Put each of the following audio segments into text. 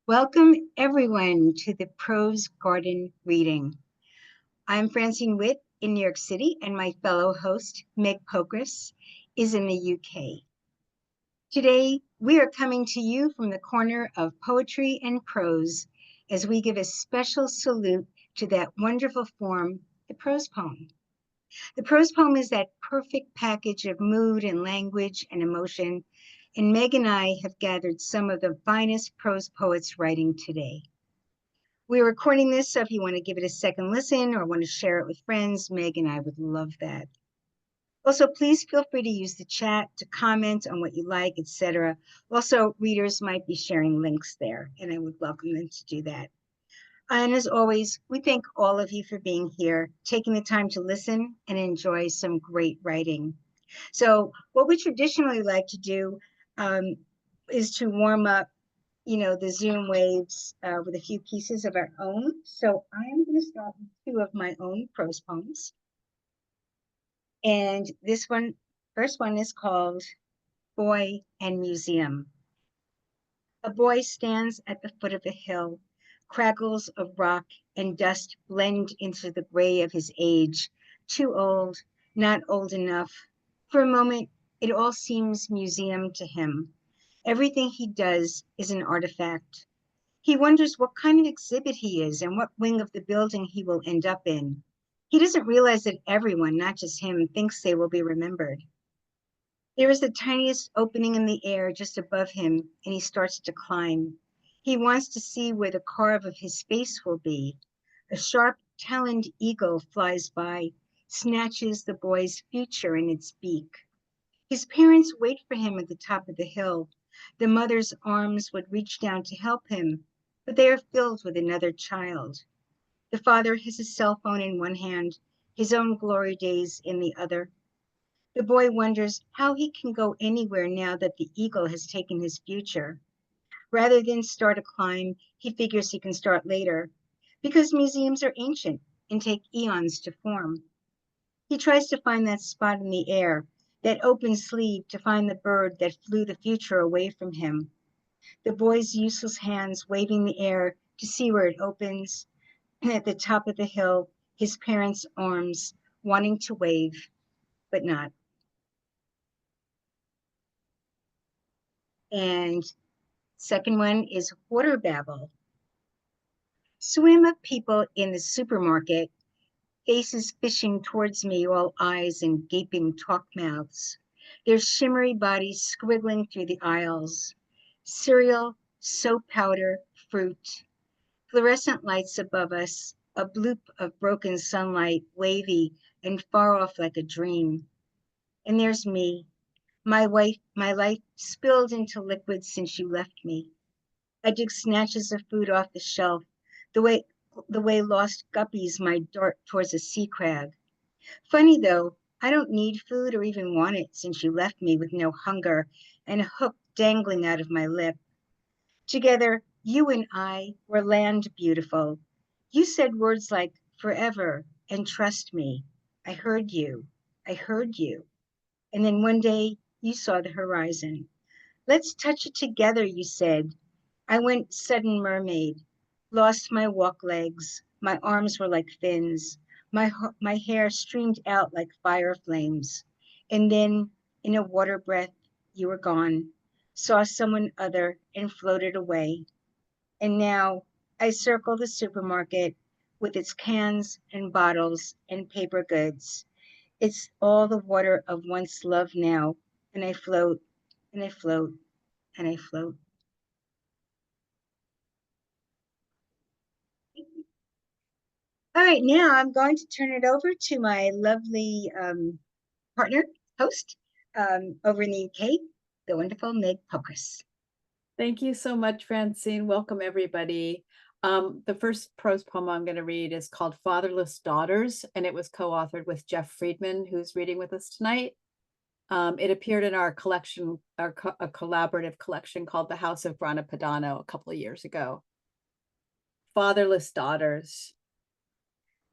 Welcome everyone to the Prose Garden reading. I'm Francine Witte in New York City, and my fellow host, Meg Pokrass, is in the UK. Today, we are coming to you from the corner of poetry and prose as we give a special salute to that wonderful form, the prose poem. The prose poem is that perfect package of mood and language and emotion, and Meg and I have gathered some of the finest prose poets writing today. We're recording this, so if you want to give it a second listen or want to share it with friends, Meg and I would love that. Also, please feel free to use the chat to comment on what you like, etc. Also, readers might be sharing links there, and I would welcome them to do that. And as always, we thank all of you for being here, taking the time to listen and enjoy some great writing. So what we traditionally like to do is to warm up, the Zoom waves with a few pieces of our own. So I'm going to start with two of my own prose poems. And first one is called Boy and Museum. A boy stands at the foot of a hill. Crackles of rock and dust blend into the gray of his age. Too old, not old enough. For a moment, it all seems museum to him. Everything he does is an artifact. He wonders what kind of exhibit he is and what wing of the building he will end up in. He doesn't realize that everyone, not just him, thinks they will be remembered. There is the tiniest opening in the air just above him, and he starts to climb. He wants to see where the carve of his face will be. A sharp, taloned eagle flies by, snatches the boy's future in its beak. His parents wait for him at the top of the hill. The mother's arms would reach down to help him, but they are filled with another child. The father has a cell phone in one hand, his own glory days in the other. The boy wonders how he can go anywhere now that the eagle has taken his future. Rather than start a climb, he figures he can start later, because museums are ancient and take eons to form. He tries to find that spot in the air, that open sleeve, to find the bird that flew the future away from him. The boy's useless hands waving the air to see where it opens, and at the top of the hill, his parents' arms wanting to wave, but not. And second one is Water Babble. Swim of people in the supermarket, faces fishing towards me, all eyes and gaping talk mouths. Their shimmery bodies squiggling through the aisles. Cereal, soap powder, fruit. Fluorescent lights above us, a bloop of broken sunlight, wavy and far off like a dream. And there's me, my life spilled into liquid since you left me. I dig snatches of food off the shelf, the way lost guppies might dart towards a sea crab. Funny though, I don't need food or even want it since you left me with no hunger and a hook dangling out of my lip. Together, you and I were land beautiful. You said words like forever and trust me. I heard you. I heard you. And then one day you saw the horizon. Let's touch it together, you said. I went sudden mermaid, lost my walk legs. My arms were like fins. My hair streamed out like fire flames. And then, in a water breath, you were gone. Saw someone other and floated away. And now I circle the supermarket with its cans and bottles and paper goods. It's all the water of once love now, and I float, and I float, and I float. All right, now I'm going to turn it over to my lovely partner, host over in the UK, the wonderful Meg Pokrass. Thank you so much, Francine. Welcome, everybody. The first prose poem I'm going to read is called Fatherless Daughters, and it was co-authored with Jeff Friedman, who's reading with us tonight. It appeared in our collection, a collaborative collection called The House of Grana Padano a couple of years ago. Fatherless Daughters.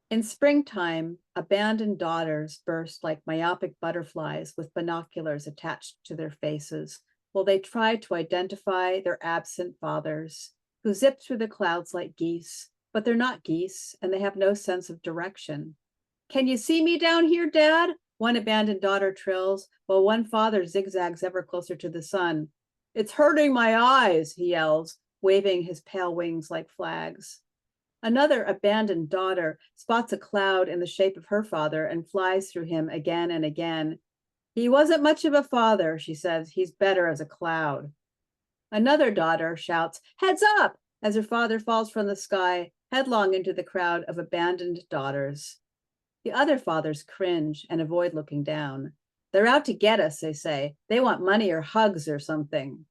In springtime, abandoned daughters burst like myopic butterflies with binoculars attached to their faces, while they try to identify their absent fathers, who zip through the clouds like geese, but they're not geese, and they have no sense of direction. Can you see me down here, Dad? One abandoned daughter trills, while one father zigzags ever closer to the sun. It's hurting my eyes, he yells, waving his pale wings like flags. Another abandoned daughter spots a cloud in the shape of her father and flies through him again and again. He wasn't much of a father, she says. He's better as a cloud. Another daughter shouts, "Heads up!" as her father falls from the sky, headlong into the crowd of abandoned daughters. The other fathers cringe and avoid looking down. They're out to get us, they say. They want money or hugs or something.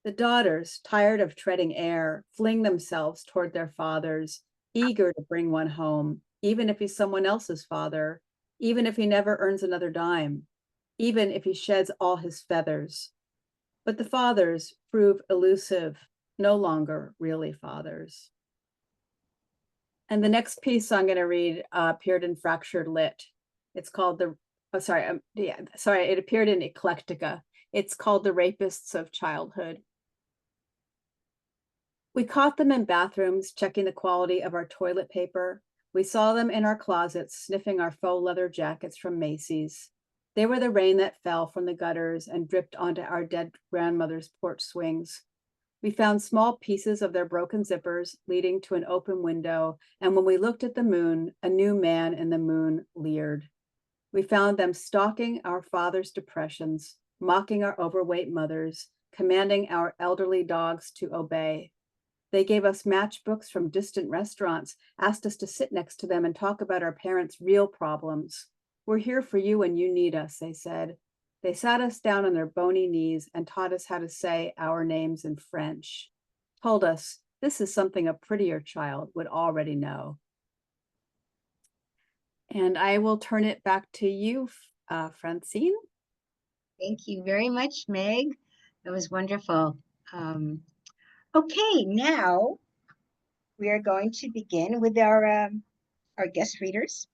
The daughters, tired of treading air, fling themselves toward their fathers, eager to bring one home, even if he's someone else's father, even if he never earns another dime, even if he sheds all his feathers. But the fathers prove elusive, no longer really fathers. And the next piece I'm going to read appeared in Fractured Lit. It's called it appeared in Eclectica. It's called The Rapists of Childhood. We caught them in bathrooms, checking the quality of our toilet paper. We saw them in our closets, sniffing our faux leather jackets from Macy's. They were the rain that fell from the gutters and dripped onto our dead grandmother's porch swings. We found small pieces of their broken zippers leading to an open window, and when we looked at the moon, a new man in the moon leered. We found them stalking our father's depressions, mocking our overweight mothers, commanding our elderly dogs to obey. They gave us matchbooks from distant restaurants, asked us to sit next to them and talk about our parents' real problems. We're here for you when you need us, they said. They sat us down on their bony knees and taught us how to say our names in French, told us this is something a prettier child would already know. And I will turn it back to you, Francine. Thank you very much, Meg. That was wonderful. Okay, now we are going to begin with our guest readers.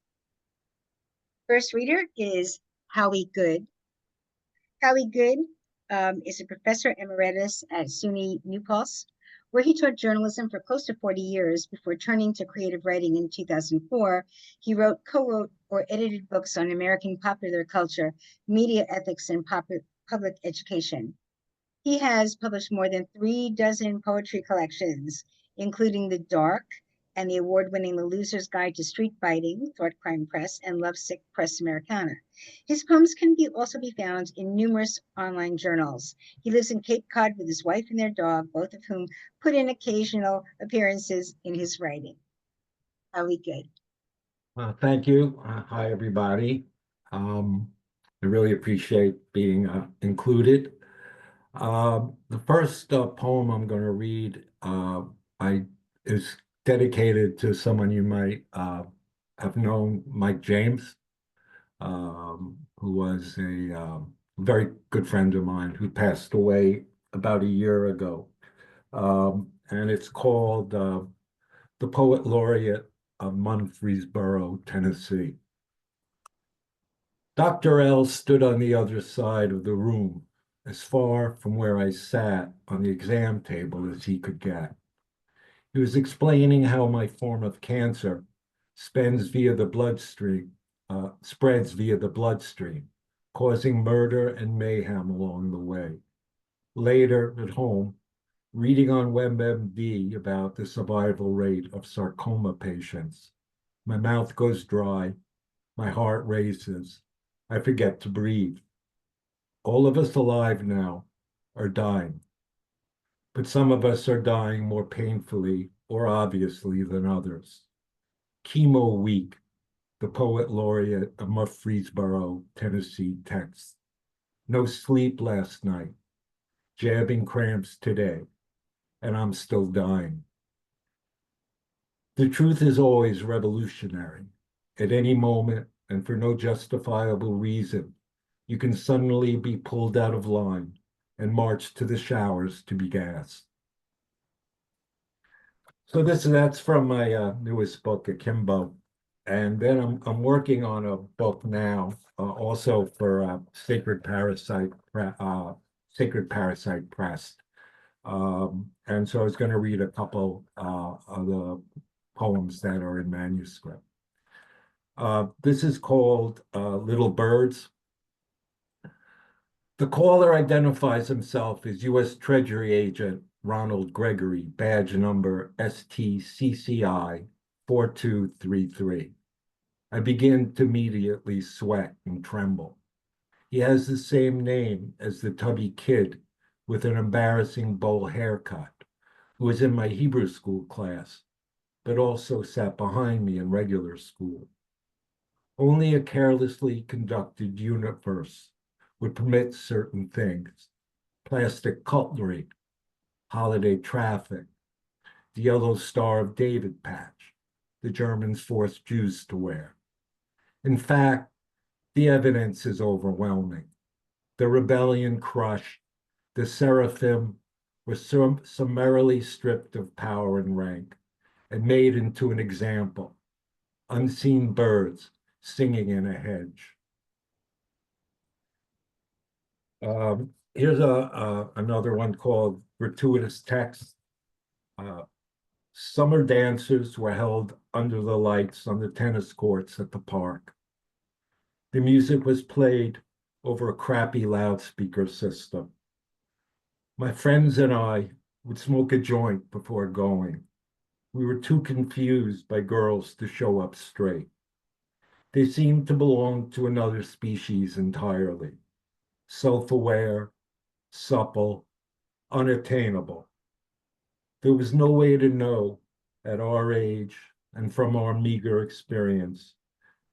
First reader is Howie Good. Howie Good is a professor emeritus at SUNY New Paltz, where he taught journalism for close to 40 years before turning to creative writing in 2004. He wrote, co-wrote, or edited books on American popular culture, media ethics, and public education. He has published more than 36 poetry collections, including The Dark and the award-winning The Loser's Guide to Street Fighting, Thought Crime Press, and Lovesick Press Americana. His poems can also be found in numerous online journals. He lives in Cape Cod with his wife and their dog, both of whom put in occasional appearances in his writing. Howie Good. Thank you. Hi, everybody. I really appreciate being included. The first poem I'm going to read is dedicated to someone you might have known, Mike James, who was a very good friend of mine who passed away about a year ago. And it's called The Poet Laureate of Murfreesboro, Tennessee. Dr. L stood on the other side of the room, as far from where I sat on the exam table as he could get. He was explaining how my form of cancer spreads via the bloodstream, causing murder and mayhem along the way. Later, at home, reading on WebMD about the survival rate of sarcoma patients, my mouth goes dry, my heart races, I forget to breathe. All of us alive now are dying, but some of us are dying more painfully or obviously than others. Chemo week, the poet laureate of Murfreesboro, Tennessee texts. No sleep last night, jabbing cramps today, and I'm still dying. The truth is always revolutionary. At any moment, and for no justifiable reason, you can suddenly be pulled out of line and marched to the showers to be gassed. So that's from my newest book, Akimbo. And then I'm working on a book now, also for Sacred Parasite Press, And so I was going to read a couple of the poems that are in manuscript. This is called Little Birds. The caller identifies himself as U.S. Treasury Agent Ronald Gregory, badge number STCCI 4233. I begin to immediately sweat and tremble. He has the same name as the tubby kid with an embarrassing bowl haircut who was in my Hebrew school class, but also sat behind me in regular school. Only a carelessly conducted universe would permit certain things: plastic cutlery, holiday traffic, the yellow Star of David patch the Germans forced Jews to wear. In fact, the evidence is overwhelming. The rebellion crushed, the seraphim were summarily stripped of power and rank and made into an example, unseen birds singing in a hedge. Here's another one called Gratuitous Text. Summer dances were held under the lights on the tennis courts at the park. The music was played over a crappy loudspeaker system. My friends and I would smoke a joint before going. We were too confused by girls to show up straight. They seemed to belong to another species entirely. Self-aware, supple, unattainable. There was no way to know at our age and from our meager experience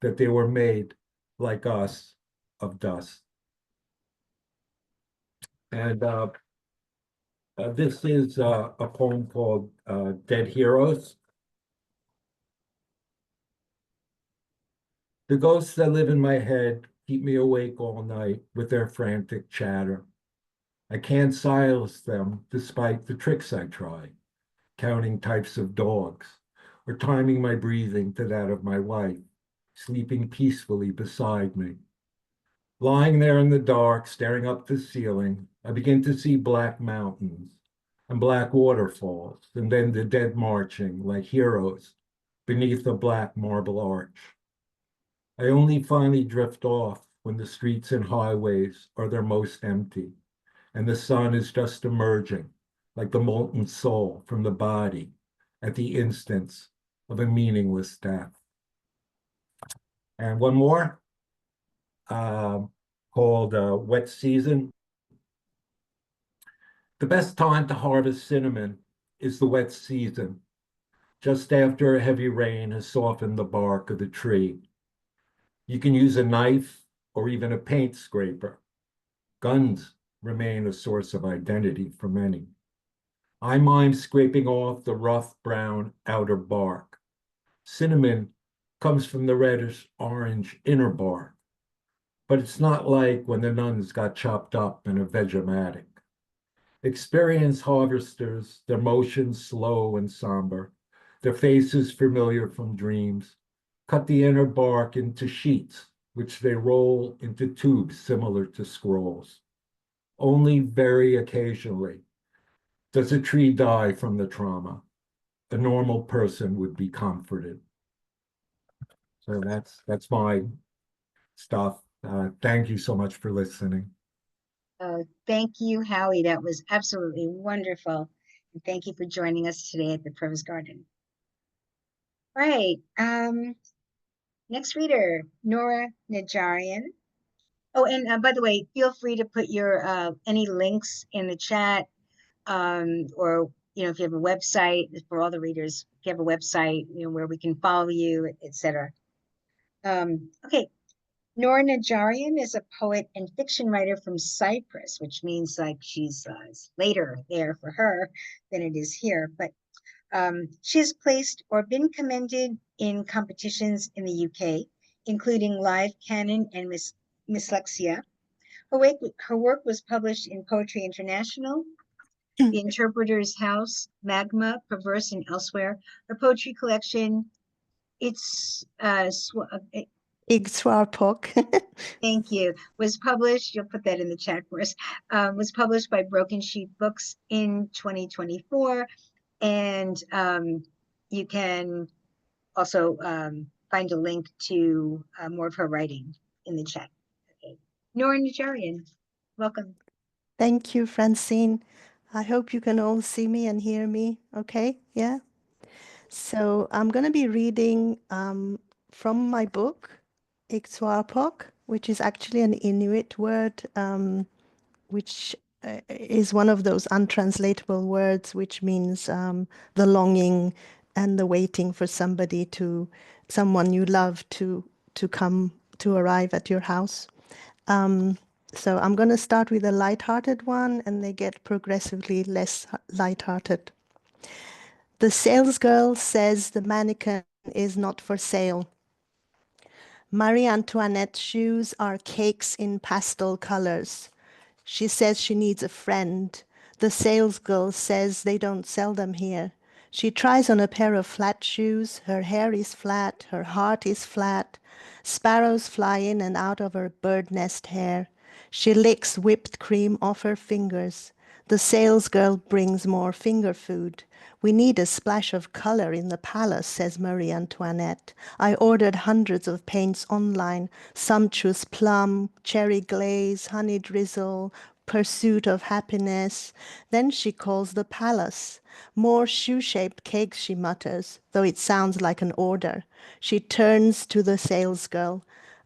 that they were made like us of dust. And this is a poem called Dead Heroes. The ghosts that live in my head keep me awake all night with their frantic chatter. I can't silence them despite the tricks I try, counting types of dogs, or timing my breathing to that of my wife, sleeping peacefully beside me. Lying there in the dark, staring up the ceiling, I begin to see black mountains and black waterfalls, and then the dead marching like heroes beneath a black marble arch. I only finally drift off when the streets and highways are their most empty, and the sun is just emerging like the molten soul from the body at the instance of a meaningless death. And one more called Wet Season. The best time to harvest cinnamon is the wet season, just after a heavy rain has softened the bark of the tree. You can use a knife or even a paint scraper. Guns remain a source of identity for many. I mime scraping off the rough brown outer bark. Cinnamon comes from the reddish orange inner bark, but it's not like when the nuns got chopped up in a Vegematic. Experienced harvesters, their motions slow and somber, their faces familiar from dreams, cut the inner bark into sheets, which they roll into tubes similar to scrolls. Only very occasionally does a tree die from the trauma. A normal person would be comforted. So that's my stuff. Thank you so much for listening. Thank you, Howie. That was absolutely wonderful. And thank you for joining us today at the PROSE Garden. Right. Next reader, Nora Nadjarian. Oh, and by the way, feel free to put your any links in the chat, or if you have a website for all the readers, if you have a website, where we can follow you, etc. Okay. Nora Nadjarian is a poet and fiction writer from Cyprus, which means like she's later there for her than it is here. But she has placed or been commended in competitions in the UK, including Live Canon and Dyslexia. Her work was published in Poetry International, The Interpreter's House, Magma, Perverse, and Elsewhere. Her poetry collection, Igzwarpok. Thank you. Was published, you'll put that in the chat for us, was published by Broken Sheep Books in 2024. And you can also find a link to more of her writing in the chat. Okay. Nora Nadjarian, welcome. Thank you, Francine. I hope you can all see me and hear me. Okay, yeah? So I'm going to be reading from my book, Igzwarpok, which is actually an Inuit word, which is one of those untranslatable words, which means the longing and the waiting for someone you love to come to arrive at your house. So I'm going to start with a light-hearted one, and they get progressively less light-hearted. The salesgirl says the mannequin is not for sale. Marie Antoinette's shoes are cakes in pastel colors. She says she needs a friend. The salesgirl says they don't sell them here. She tries on a pair of flat shoes. Her hair is flat. Her heart is flat. Sparrows fly in and out of her bird nest hair. She licks whipped cream off her fingers. The salesgirl brings more finger food. We need a splash of color in the palace, says Marie Antoinette. I ordered hundreds of paints online, sumptuous plum, cherry glaze, honey drizzle, pursuit of happiness. Then she calls the palace. More shoe-shaped cakes, she mutters, though it sounds like an order. She turns to the salesgirl.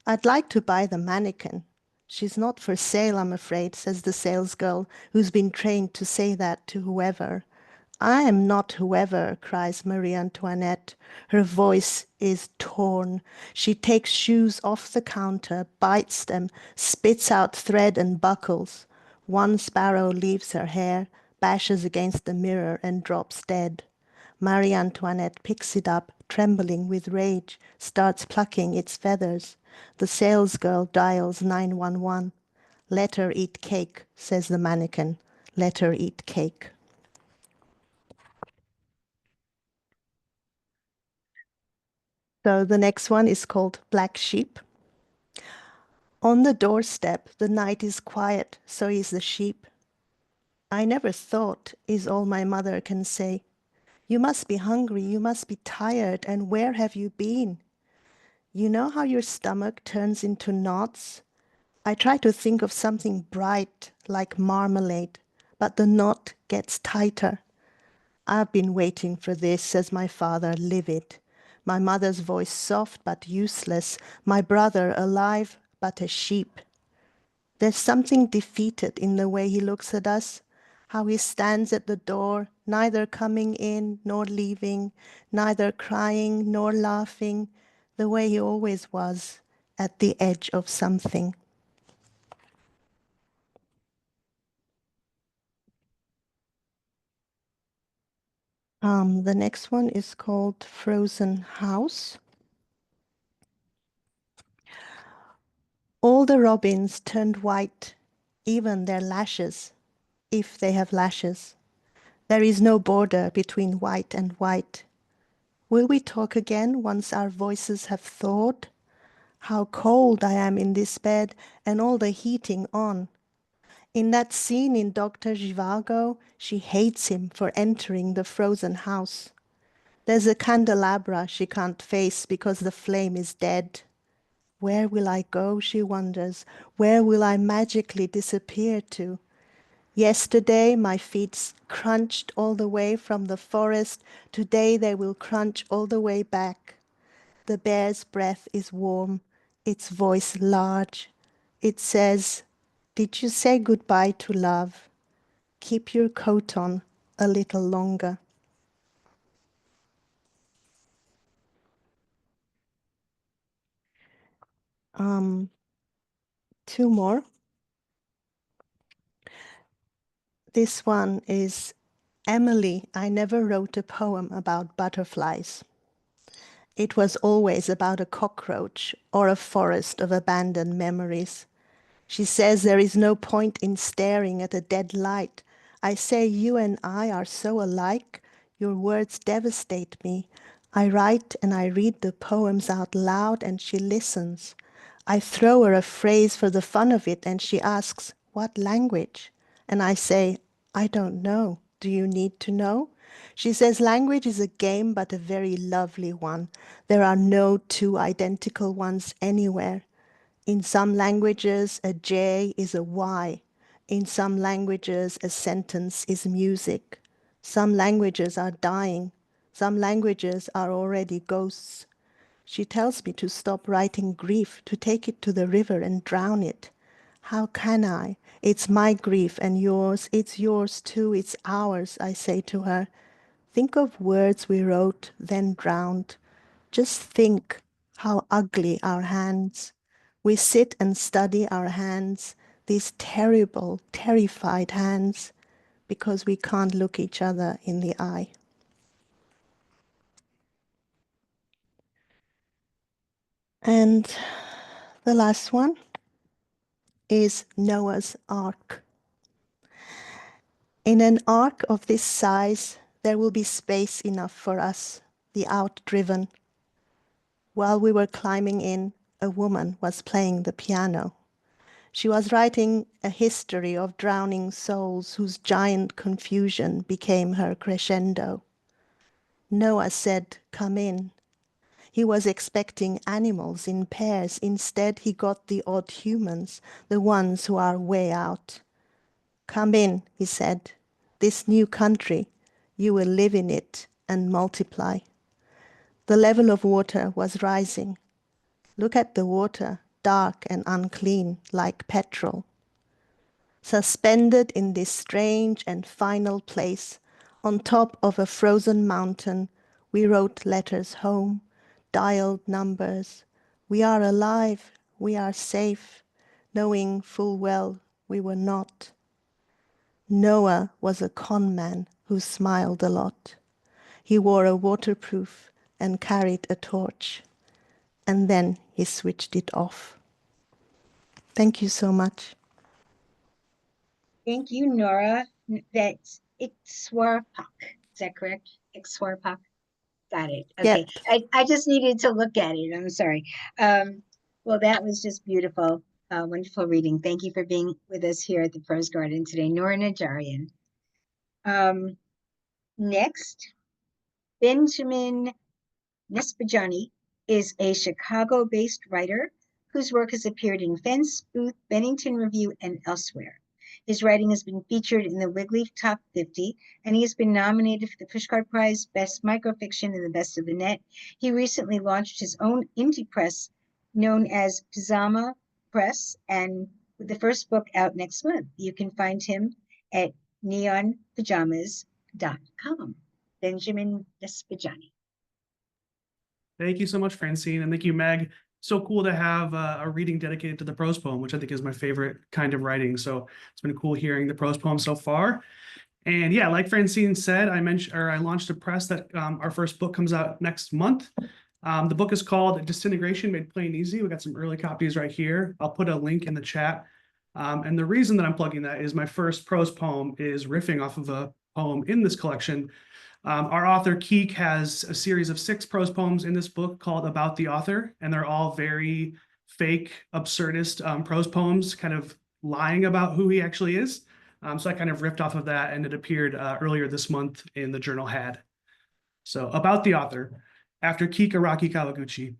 I'd like to buy the mannequin. She's not for sale, I'm afraid, says the salesgirl, who's been trained to say that to whoever. I am not whoever, cries Marie Antoinette. Her voice is torn. She takes shoes off the counter, bites them, spits out thread and buckles. One sparrow leaves her hair, bashes against the mirror, and drops dead. Marie Antoinette picks it up, trembling with rage, starts plucking its feathers. The salesgirl dials 911. Let her eat cake, says the mannequin. Let her eat cake. So the next one is called Black Sheep. On the doorstep, the night is quiet, so is the sheep. I never thought, is all my mother can say. You must be hungry, you must be tired, and where have you been? You know how your stomach turns into knots? I try to think of something bright, like marmalade, but the knot gets tighter. I've been waiting for this, says my father, livid. My mother's voice soft but useless. My brother alive but a sheep. There's something defeated in the way he looks at us, how he stands at the door, neither coming in nor leaving, neither crying nor laughing, the way he always was, at the edge of something. The next one is called Frozen House. All the robins turned white, even their lashes, if they have lashes. There is no border between white and white. Will we talk again once our voices have thawed? How cold I am in this bed and all the heating on. In that scene in Dr. Zhivago, she hates him for entering the frozen house. There's a candelabra she can't face because the flame is dead. Where will I go, she wonders. Where will I magically disappear to? Yesterday my feet crunched all the way from the forest. Today they will crunch all the way back. The bear's breath is warm, its voice large. It says, did you say goodbye to love? Keep your coat on a little longer. Two more. This one is Emily. I never wrote a poem about butterflies. It was always about a cockroach or a forest of abandoned memories. She says there is no point in staring at a dead light. I say you and I are so alike. Your words devastate me. I write and I read the poems out loud and she listens. I throw her a phrase for the fun of it and she asks, "What language?" And I say, "I don't know. Do you need to know?" She says, "Language is a game, but a very lovely one. There are no two identical ones anywhere. In some languages, a J is a Y. In some languages, a sentence is music. Some languages are dying. Some languages are already ghosts." She tells me to stop writing grief, to take it to the river and drown it. How can I? It's my grief and yours. It's yours too. It's ours, I say to her. Think of words we wrote, then drowned. Just think how ugly our hands. We sit and study our hands, these terrible, terrified hands, because we can't look each other in the eye. And the last one is Noah's Ark. In an ark of this size, there will be space enough for us, the outdriven. While we were climbing in, a woman was playing the piano. She was writing a history of drowning souls whose giant confusion became her crescendo. Noah said, "Come in." He was expecting animals in pairs. Instead, he got the odd humans, the ones who are way out. "Come in," he said. "This new country, you will live in it and multiply." The level of water was rising. Look at the water, dark and unclean, like petrol. Suspended in this strange and final place, on top of a frozen mountain, we wrote letters home, dialed numbers. We are alive, we are safe, knowing full well we were not. Noah was a con man who smiled a lot. He wore a waterproof and carried a torch. And then he switched it off. Thank you so much. Thank you, Nora. That's Ixwarpak. Is that correct? Ixwarpak. Got it. Okay. Yep. I just needed to look at it. I'm sorry. Well, that was just beautiful. Wonderful reading. Thank you for being with us here at the Prose Garden today, Nora Nadjarian. Next, Benjamin Niespodziany is a Chicago-based writer whose work has appeared in Fence, Booth, Bennington Review, and elsewhere. His writing has been featured in the Wigleaf Top 50, and he has been nominated for the Pushcart Prize, Best Microfiction, and the Best of the Net. He recently launched his own indie press known as Pajama Press, and with the first book out next month. You can find him at neonpajamas.com. Benjamin Niespodziany. Thank you so much, Francine, and thank you, Meg. So cool to have a reading dedicated to the prose poem, which I think is my favorite kind of writing. So it's been cool hearing the prose poem so far. And yeah, like Francine said, I launched a press that our first book comes out next month. The book is called Disintegration Made Plain Easy. We got some early copies right here. I'll put a link in the chat. And the reason that I'm plugging that is my first prose poem is riffing off of a poem in this collection. Our author Keek has a series of 6 prose poems in this book called About the Author, and they're all very fake, absurdist prose poems, kind of lying about who he actually is. So I kind of ripped off of that, and it appeared earlier this month in the journal Had. So About the Author, after Keek Araki Kawaguchi.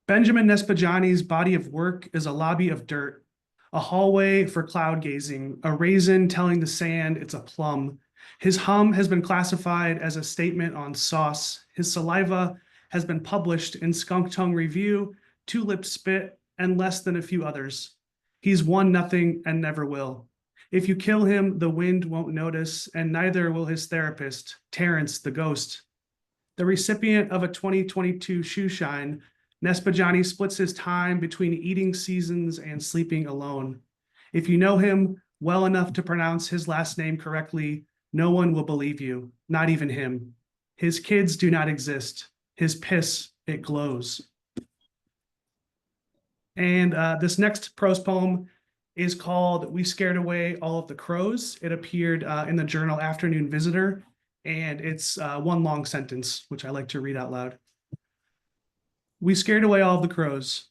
Benjamin Niespodziany's body of work is a lobby of dirt, a hallway for cloud gazing, a raisin telling the sand it's a plum. His hum has been classified as a statement on sauce. His saliva has been published in Skunk Tongue Review, Two Lip Spit, and less than a few others. He's won nothing and never will. If you kill him, the wind won't notice, and neither will his therapist, Terrence the Ghost. The recipient of a 2022 shoe shine, Niespodziany splits his time between eating seasons and sleeping alone. If you know him well enough to pronounce his last name correctly, no one will believe you, not even him. His kids do not exist. His piss, it glows. And this next prose poem is called We Scared Away All of the Crows. It appeared in the journal Afternoon Visitor And it's one long sentence, which I like to read out loud. We scared away all of the crows.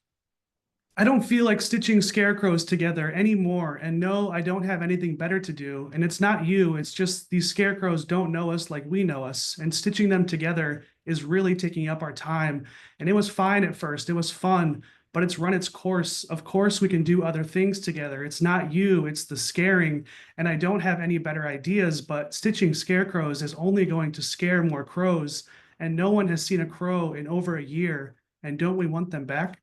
I don't feel like stitching scarecrows together anymore. And no, I don't have anything better to do. And it's not you. It's just these scarecrows don't know us like we know us. And stitching them together is really taking up our time. And it was fine at first. It was fun, but it's run its course. Of course, we can do other things together. It's not you, it's the scaring. And I don't have any better ideas, but stitching scarecrows is only going to scare more crows. And no one has seen a crow in over a year. And don't we want them back?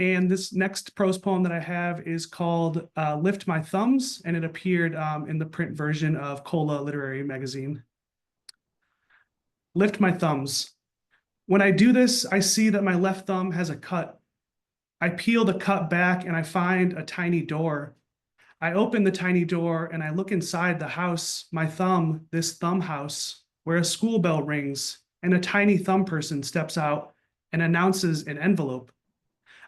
And this next prose poem that I have is called Lift My Thumbs, and it appeared in the print version of Cola Literary Magazine. Lift my thumbs. When I do this, I see that my left thumb has a cut. I peel the cut back and I find a tiny door. I open the tiny door and I look inside the house, my thumb, this thumb house, where a school bell rings and a tiny thumb person steps out and announces an envelope.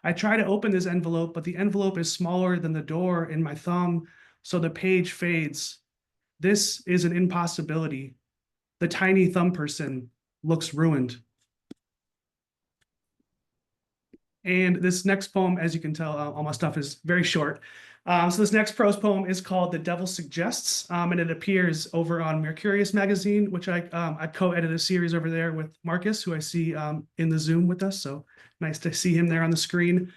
I try to open this envelope, but the envelope is smaller than the door in my thumb, so the page fades. This is an impossibility. The tiny thumb person looks ruined. And this next poem, as you can tell, all my stuff is very short. So this next prose poem is called The Devil Suggests, and it appears over on Mercurius magazine, which I co-edited a series over there with Marcus, who I see in the Zoom with us. So nice to see him there on the screen.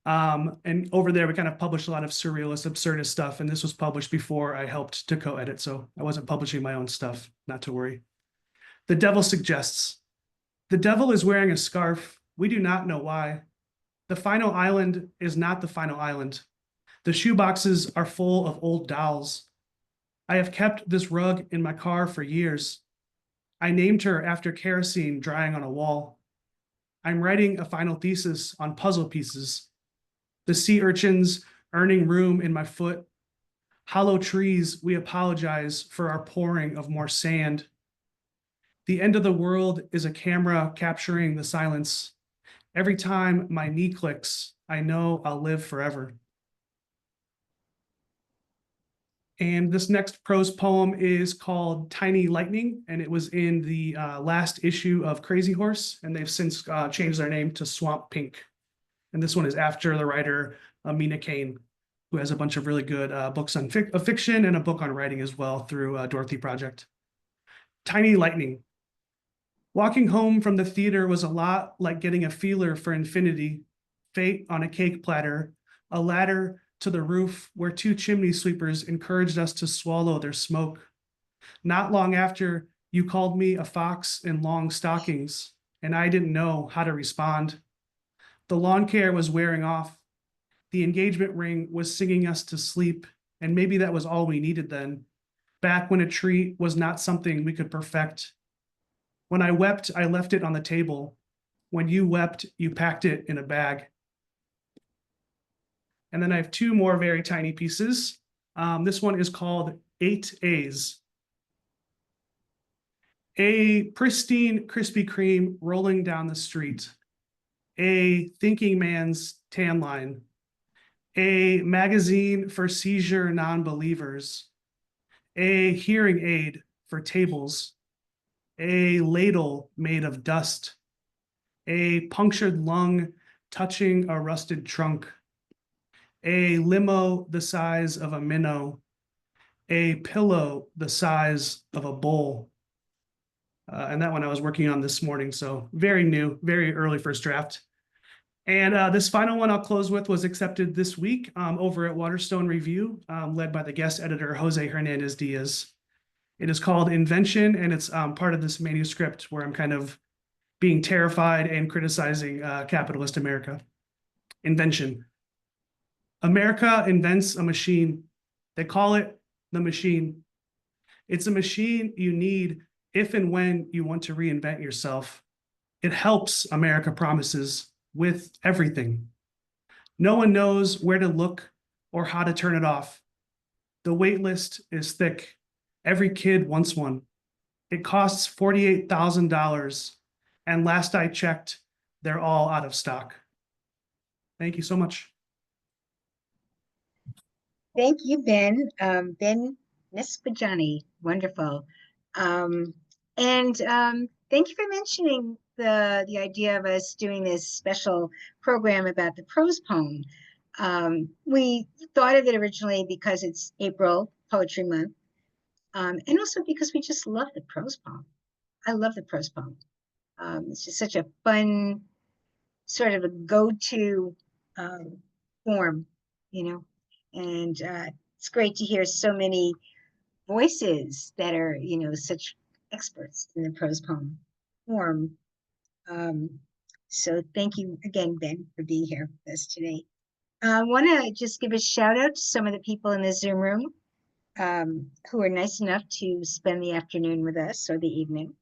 And over there, we kind of published a lot of surrealist, absurdist stuff, and this was published before I helped to co-edit, so I wasn't publishing my own stuff, not to worry. The Devil Suggests. The devil is wearing a scarf. We do not know why. The final island is not the final island. The shoeboxes are full of old dolls. I have kept this rug in my car for years. I named her after kerosene drying on a wall. I'm writing a final thesis on puzzle pieces. The sea urchins earning room in my foot. Hollow trees, we apologize for our pouring of more sand. The end of the world is a camera capturing the silence. Every time my knee clicks, I know I'll live forever. And this next prose poem is called Tiny Lightning, and it was in the last issue of Crazy Horse, and they've since changed their name to Swamp Pink. And this one is after the writer Mina Kane, who has a bunch of really good books on fiction and a book on writing as well through Dorothy Project. Tiny Lightning. Walking home from the theater was a lot like getting a feeler for infinity, fate on a cake platter, a ladder to the roof where two chimney sweepers encouraged us to swallow their smoke. Not long after, you called me a fox in long stockings, and I didn't know how to respond. The lawn care was wearing off. The engagement ring was singing us to sleep, and maybe that was all we needed then, back when a treat was not something we could perfect. When I wept, I left it on the table. When you wept, you packed it in a bag. And then I have two more very tiny pieces. This one is called 8 A's. A pristine Krispy Kreme rolling down the street. A thinking man's tan line. A magazine for seizure non-believers. A hearing aid for tables. A ladle made of dust. A punctured lung touching a rusted trunk. A limo the size of a minnow, a pillow the size of a bowl. And that one I was working on this morning, so very new, very early first draft. And this final one I'll close with was accepted this week over at Waterstone Review, led by the guest editor, Jose Hernandez Diaz. It is called Invention, and it's part of this manuscript where I'm kind of being terrified and criticizing capitalist America. Invention. America invents a machine. They call it the machine. It's a machine you need if and when you want to reinvent yourself. It helps, America promises, with everything. No one knows where to look or how to turn it off. The wait list is thick. Every kid wants one. It costs $48,000, and last I checked, they're all out of stock. Thank you so much. Thank you, Ben. Ben Niespodziany, wonderful. And thank you for mentioning the idea of us doing this special program about the prose poem. We thought of it originally because it's April Poetry Month, and also because we just love the prose poem. I love the prose poem. It's just such a fun, sort of a go-to form, you know, and it's great to hear so many voices that are, such experts in the prose poem form. So thank you again, Ben, for being here with us today. I want to just give a shout out to some of the people in the Zoom room who are nice enough to spend the afternoon with us, or the evening.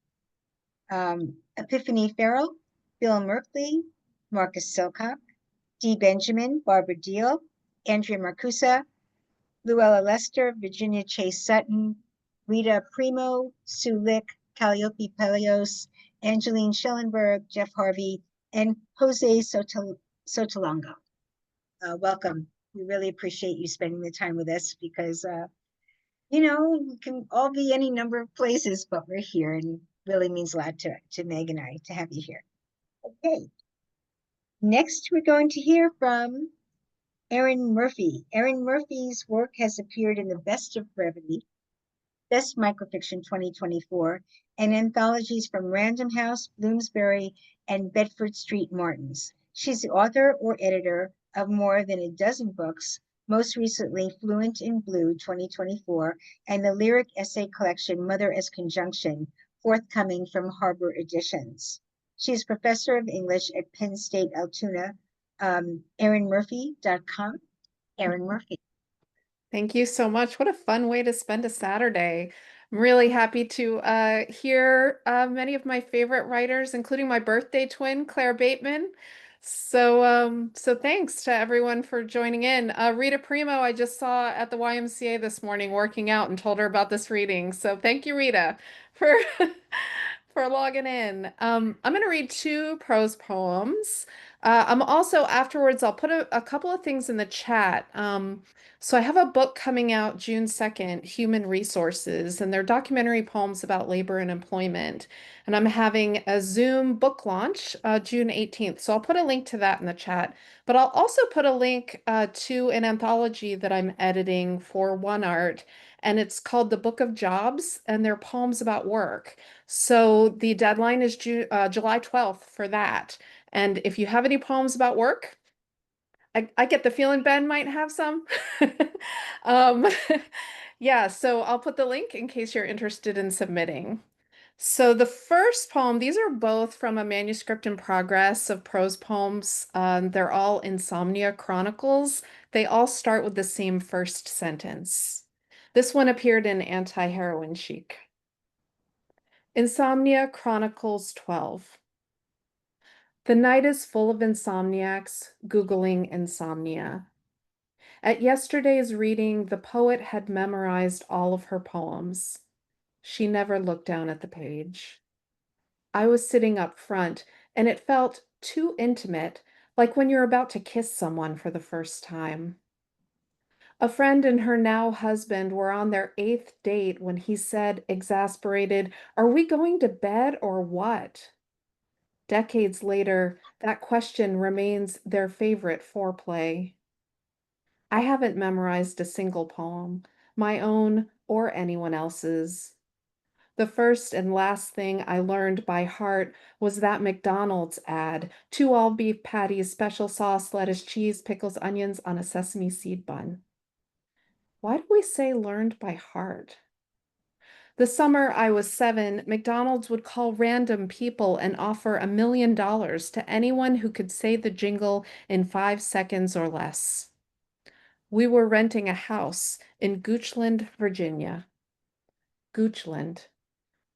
Epiphany Farrell, Bill Merkley, Marcus Silcock, Dee Benjamin, Barbara Deal, Andrea Marcusa, Luella Lester, Virginia Chase Sutton, Rita Primo, Sue Lick, Calliope Pelios, Angeline Schellenberg, Jeff Harvey, and Jose Sotolongo. Welcome. We really appreciate you spending the time with us because, we can all be any number of places, but we're here, and it really means a lot to Meg and I to have you here. Okay. Next, we're going to hear from Erin Murphy. Erin Murphy's work has appeared in the Best of Brevity, Best Microfiction 2024, and anthologies from Random House, Bloomsbury, and Bedford Street Martins. She's the author or editor of more than a dozen books, most recently Fluent in Blue 2024, and the lyric essay collection Mother as Conjunction, forthcoming from Harbor Editions. She's professor of English at Penn State Altoona. ErinMurphy.com. Erin Murphy. Thank you so much. What a fun way to spend a Saturday. I'm really happy to hear many of my favorite writers, including my birthday twin, Claire Bateman. So thanks to everyone for joining in. Rita Primo, I just saw at the YMCA this morning working out and told her about this reading. So thank you, Rita, for for logging in. I'm going to read two prose poems. I'm also afterwards, I'll put a couple of things in the chat. So I have a book coming out June 2nd, Human Resources, and they're documentary poems about labor and employment. And I'm having a Zoom book launch June 18th. So I'll put a link to that in the chat. But I'll also put a link to an anthology that I'm editing for One Art. And it's called The Book of Jobs, and they're poems about work. So the deadline is July 12th for that. And if you have any poems about work, I get the feeling Ben might have some. Yeah, so I'll put the link in case you're interested in submitting. So the first poem, these are both from a manuscript in progress of prose poems. They're all Insomnia Chronicles. They all start with the same first sentence. This one appeared in Anti-Heroin Chic. Insomnia Chronicles 12. The night is full of insomniacs Googling insomnia. At yesterday's reading, the poet had memorized all of her poems. She never looked down at the page. I was sitting up front, and it felt too intimate, like when you're about to kiss someone for the first time. A friend and her now husband were on their 8th date when he said, exasperated, "Are we going to bed or what?" Decades later, that question remains their favorite foreplay. I haven't memorized a single poem, my own or anyone else's. The first and last thing I learned by heart was that McDonald's ad, 2 all-beef patties, special sauce, lettuce, cheese, pickles, onions on a sesame seed bun. Why do we say learned by heart? The summer I was 7, McDonald's would call random people and offer $1 million to anyone who could say the jingle in 5 seconds or less. We were renting a house in Goochland, Virginia. Goochland.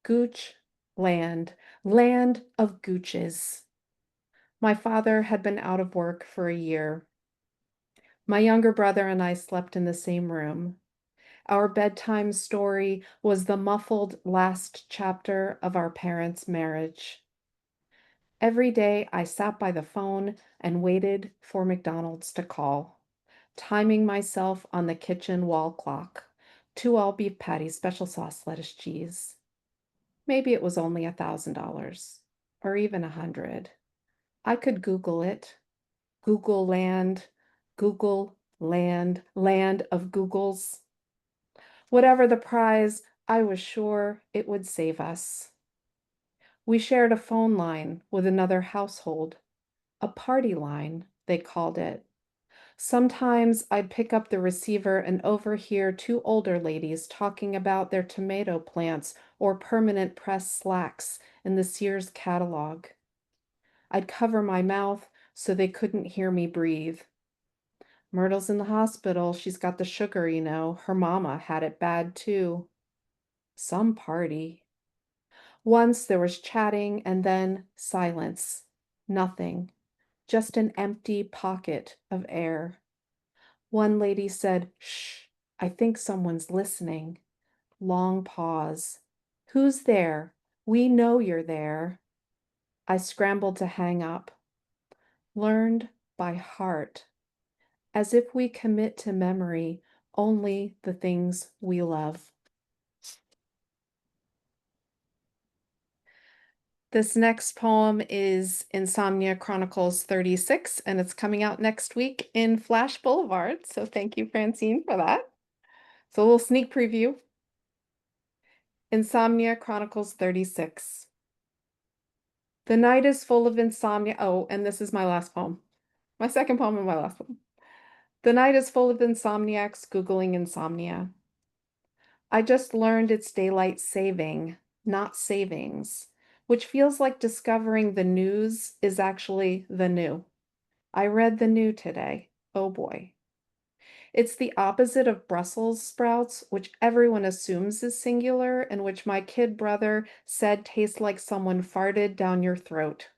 Gooch land. Land of gooches. My father had been out of work for a year. My younger brother and I slept in the same room. Our bedtime story was the muffled last chapter of our parents' marriage. Every day I sat by the phone and waited for McDonald's to call, timing myself on the kitchen wall clock, 2 all beef patties, special sauce, lettuce, cheese. Maybe it was only $1,000 or even 100. I could Google it. Google land, land of Googles. Whatever the prize, I was sure it would save us. We shared a phone line with another household, a party line, they called it. Sometimes I'd pick up the receiver and overhear 2 older ladies talking about their tomato plants or permanent press slacks in the Sears catalog. I'd cover my mouth so they couldn't hear me breathe. Myrtle's in the hospital. She's got the sugar, you know. Her mama had it bad too. Some party. Once there was chatting and then silence. Nothing. Just an empty pocket of air. One lady said, "Shh, I think someone's listening." Long pause. "Who's there? We know you're there." I scrambled to hang up. Learned by heart. As if we commit to memory only the things we love. This next poem is Insomnia Chronicles 36, and it's coming out next week in Flash Boulevard. So thank you, Francine, for that. It's a little sneak preview. Insomnia Chronicles 36. The night is full of insomnia. Oh, and this is my last poem. My second poem and my last poem. The night is full of insomniacs Googling insomnia. I just learned it's daylight saving, not savings, which feels like discovering the news is actually the new. I read the new today. Oh boy. It's the opposite of Brussels sprouts, which everyone assumes is singular and which my kid brother said tastes like someone farted down your throat.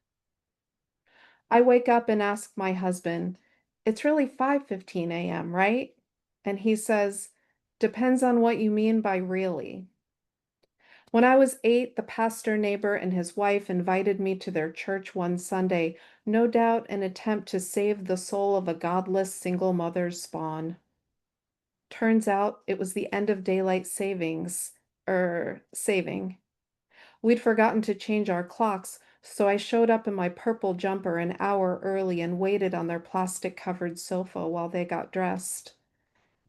I wake up and ask my husband, "It's really 5:15 a.m., right?" And he says, "Depends on what you mean by really." When I was 8, the pastor neighbor and his wife invited me to their church one Sunday, no doubt an attempt to save the soul of a godless single mother's spawn. Turns out it was the end of daylight saving. We'd forgotten to change our clocks, so I showed up in my purple jumper an hour early and waited on their plastic-covered sofa while they got dressed.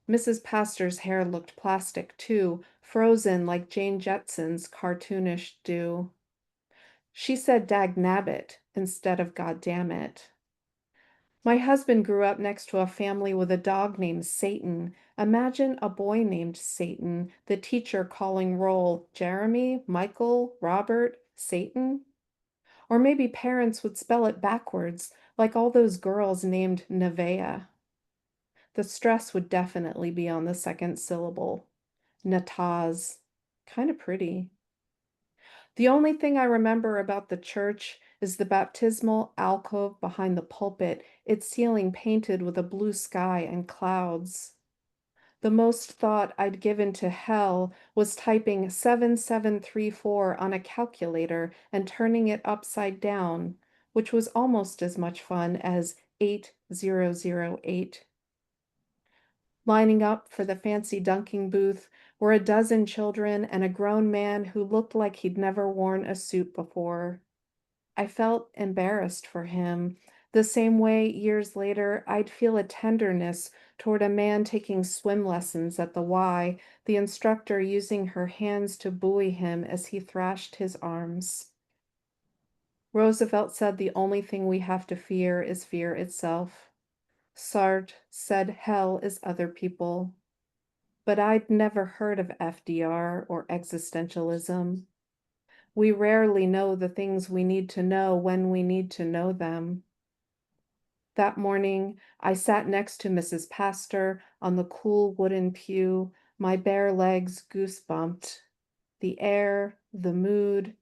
Mrs. Pastor's hair looked plastic, too, frozen like Jane Jetson's cartoonish do. She said "dagnabbit" instead of "goddammit." My husband grew up next to a family with a dog named Satan. Imagine a boy named Satan, the teacher calling roll, Jeremy, Michael, Robert, Satan? Or maybe parents would spell it backwards, like all those girls named Nevea. The stress would definitely be on the second syllable. Nataz. Kind of pretty. The only thing I remember about the church is the baptismal alcove behind the pulpit, its ceiling painted with a blue sky and clouds. The most thought I'd given to hell was typing 7734 on a calculator and turning it upside down, which was almost as much fun as 8008. Lining up for the fancy dunking booth were a dozen children and a grown man who looked like he'd never worn a suit before. I felt embarrassed for him, the same way years later I'd feel a tenderness toward a man taking swim lessons at the Y, the instructor using her hands to buoy him as he thrashed his arms. Roosevelt said the only thing we have to fear is fear itself. Sartre said hell is other people. But I'd never heard of FDR or existentialism. We rarely know the things we need to know when we need to know them. That morning, I sat next to Mrs. Pastor on the cool wooden pew, my bare legs goose-bumped. The air, the mood,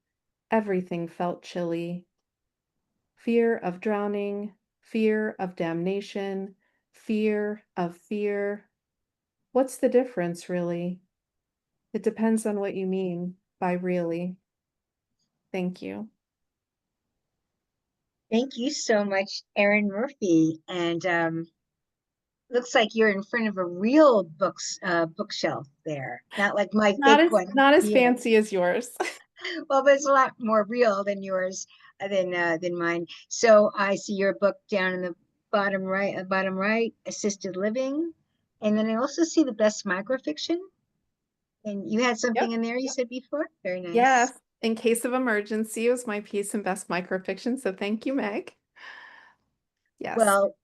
everything felt chilly. Fear of drowning, fear of damnation, fear of fear. What's the difference, really? It depends on what you mean by really. Thank you. Thank you so much, Erin Murphy. And Looks like you're in front of a real bookshelf there, not like my Not fake as one not as here. fancy as yours. Well, but it's a lot more real than yours than mine. So I see your book down in the bottom right, assisted living, and then I also see the best microfiction. And you had something Yep. in there you said before. Very nice. Yes. In case of emergency was my piece in best microfiction. So thank you, Meg. Yes. Well,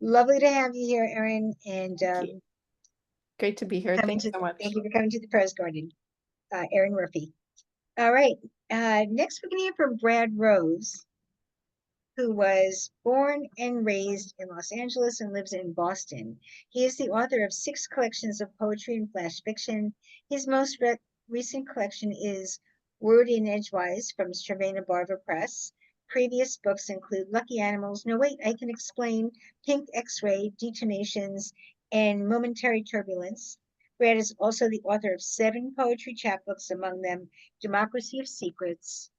lovely to have you here, Erin, and Thank you. Great to be here. Thanks so much. thank you for coming to the Prose Garden, Erin Murphy. All right. Next, we're going to hear from Brad Rose, who was born and raised in Los Angeles and lives in Boston. He is the author of 6 collections of poetry and flash fiction. His most recent collection is Word in Edgewise from Stravena Barber Press. Previous books include Lucky Animals, No Wait, I Can Explain, Pink X-Ray, Detonations, and Momentary Turbulence. Brad is also the author of 7 poetry chapbooks, among them Democracy of Secrets,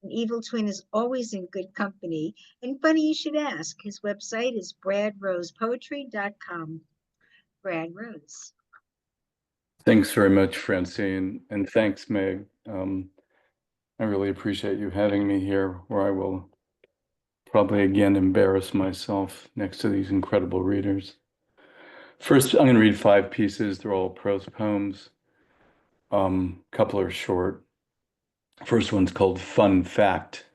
An Evil Twin is Always in Good Company. And funny you should ask, his website is bradrosepoetry.com. Brad Rose. Thanks very much, Francine, and thanks, Meg. I really appreciate you having me here, where I will probably again embarrass myself next to these incredible readers. First, I'm going to read 5 pieces. They're all prose poems. Couple are short. First one's called Fun Fact.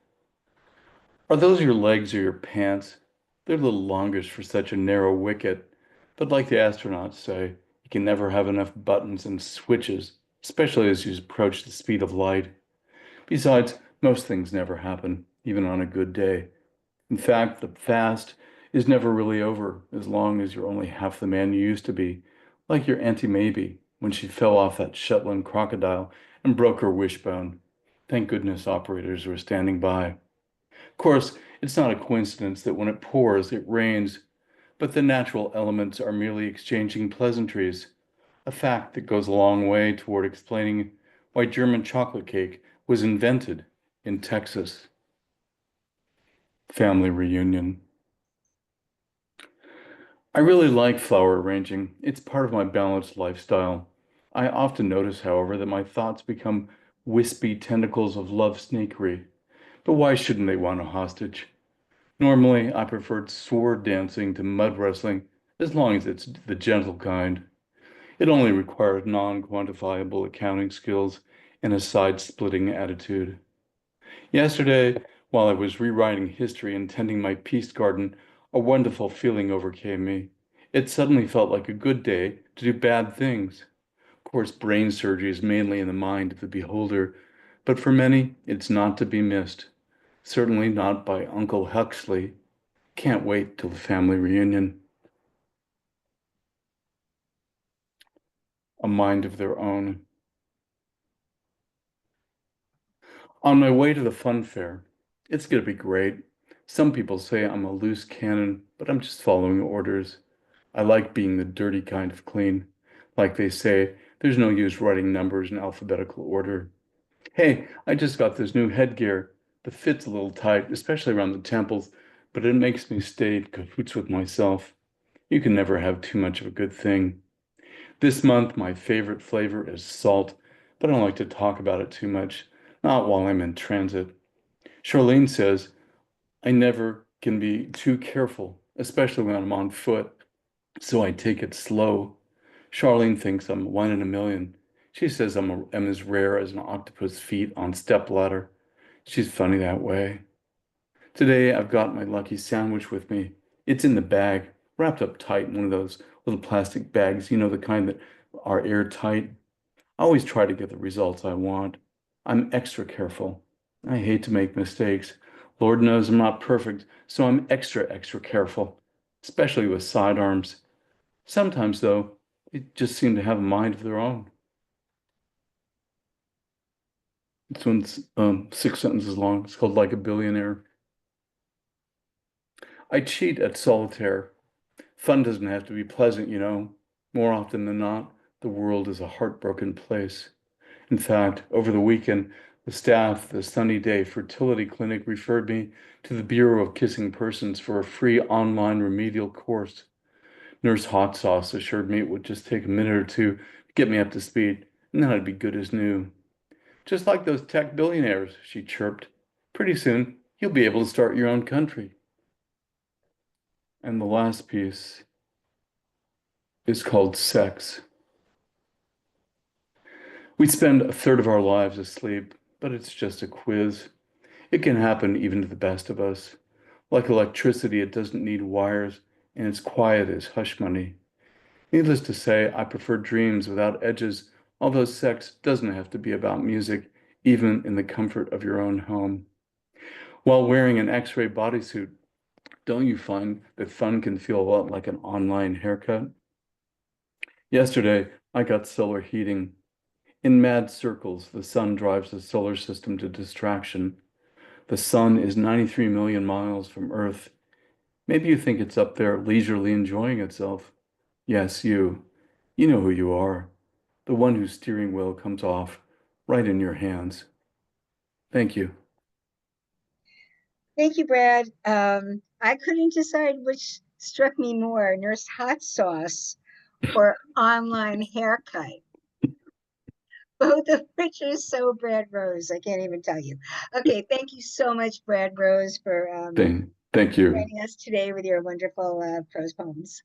Are those your legs or your pants? They're a little longish for such a narrow wicket, but like the astronauts say, you can never have enough buttons and switches, especially as you approach the speed of light. Besides, most things never happen, even on a good day. In fact, the fast is never really over as long as you're only half the man you used to be, like your Auntie Maybe when she fell off that Shetland crocodile and broke her wishbone. Thank goodness operators were standing by. Of course, it's not a coincidence that when it pours, it rains, but the natural elements are merely exchanging pleasantries, a fact that goes a long way toward explaining why German chocolate cake was invented in Texas. Family reunion. I really like flower arranging. It's part of my balanced lifestyle. I often notice, however, that my thoughts become wispy tentacles of love snakery. But why shouldn't they want a hostage? Normally, I preferred sword dancing to mud wrestling, as long as it's the gentle kind. It only requires non-quantifiable accounting skills and a side-splitting attitude. Yesterday, while I was rewriting history and tending my peace garden, a wonderful feeling overcame me. It suddenly felt like a good day to do bad things. Of course, brain surgery is mainly in the mind of the beholder, but for many, it's not to be missed. Certainly not by Uncle Huxley. Can't wait till the family reunion. A mind of their own. On my way to the fun fair, it's going to be great. Some people say I'm a loose cannon, but I'm just following orders. I like being the dirty kind of clean. Like they say, there's no use writing numbers in alphabetical order. Hey, I just got this new headgear. The fit's a little tight, especially around the temples, but it makes me stay in cahoots with myself. You can never have too much of a good thing. This month, my favorite flavor is salt, but I don't like to talk about it too much, not while I'm in transit. Charlene says, I never can be too careful, especially when I'm on foot, so I take it slow. Charlene thinks I'm 1 in a million. She says I'm as rare as an octopus feet on stepladder. She's funny that way. Today, I've got my lucky sandwich with me. It's in the bag, wrapped up tight in one of those little plastic bags, you know, the kind that are airtight. I always try to get the results I want. I'm extra careful. I hate to make mistakes. Lord knows I'm not perfect, so I'm extra careful, especially with sidearms. Sometimes, though, they just seem to have a mind of their own. This one's 6 sentences long. It's called Like a Billionaire. I cheat at solitaire. Fun doesn't have to be pleasant, you know. More often than not, the world is a heartbroken place. In fact, over the weekend, the staff at the Sunny Day Fertility Clinic referred me to the Bureau of Kissing Persons for a free online remedial course. Nurse Hot Sauce assured me it would just take a minute or two to get me up to speed, and then I'd be good as new. Just like those tech billionaires, she chirped. Pretty soon, you'll be able to start your own country. And the last piece is called Sex. We spend a third of our lives asleep, but it's just a quiz. It can happen even to the best of us. Like electricity, it doesn't need wires, and it's quiet as hush money. Needless to say, I prefer dreams without edges, although sex doesn't have to be about music, even in the comfort of your own home. While wearing an X-ray bodysuit, don't you find that fun can feel a lot like an online haircut? Yesterday, I got solar heating. In mad circles, the sun drives the solar system to distraction. The sun is 93 million miles from Earth. Maybe you think it's up there leisurely enjoying itself. Yes, you. You know who you are. The one whose steering wheel comes off right in your hands. Thank you. Thank you, Brad. I couldn't decide which struck me more, Nurse Hot Sauce or online haircut. Both of which are so Brad Rose. I can't even tell you. Okay, thank you so much, Brad Rose, for Thank you. joining us today with your wonderful prose poems.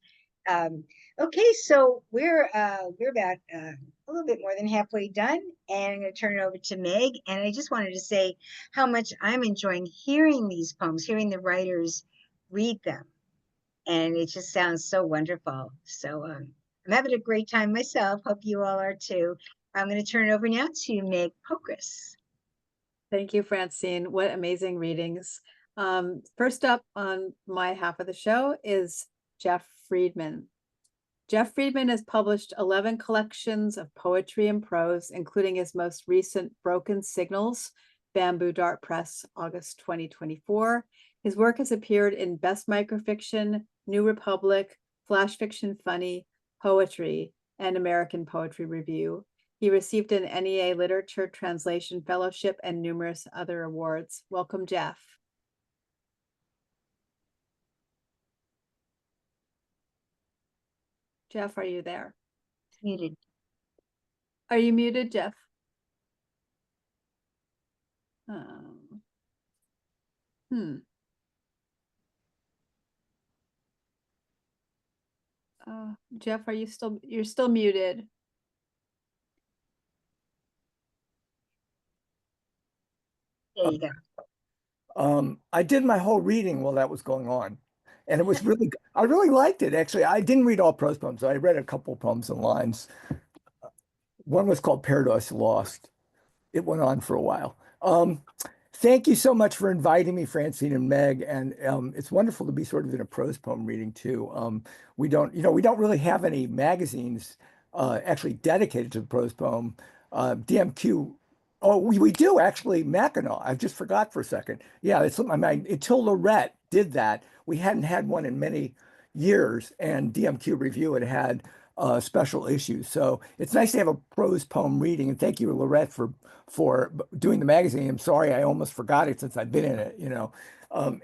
Okay, so we're about a little bit more than halfway done, and I'm going to turn it over to Meg. And I just wanted to say how much I'm enjoying hearing these poems, hearing the writers read them, and it just sounds so wonderful. So I'm having a great time myself. Hope you all are too. I'm going to turn it over now to Meg Pokrass. Thank you, Francine. What amazing readings. First up on my half of the show is Jeff Friedman. Jeff Friedman has published 11 collections of poetry and prose, including his most recent Broken Signals, Bamboo Dart Press, August 2024. His work has appeared in Best Microfiction, New Republic, Flash Fiction Funny, Poetry, and American Poetry Review. He received an NEA Literature Translation Fellowship and numerous other awards. Welcome, Jeff. Jeff, are you there? Muted. Are you muted, Jeff? Jeff, are you still, you're still muted. There you go. I did my whole reading while that was going on. And it was really, I really liked it, actually. I didn't read all prose poems. I read a couple poems and lines. One was called Paradise Lost. It went on for a while. Thank you so much for inviting me, Francine and Meg. And it's wonderful to be sort of in a prose poem reading too. We don't really have any magazines actually dedicated to the prose poem. DMQ. Oh, we do actually. Mackinac. I just forgot for a second. Yeah, it's something. I mean, until Lorette did that, we hadn't had one in many years, and DMQ Review had special issues. So it's nice to have a prose poem reading. And thank you, Lorette, for doing the magazine. I'm sorry, I almost forgot it since I've been in it.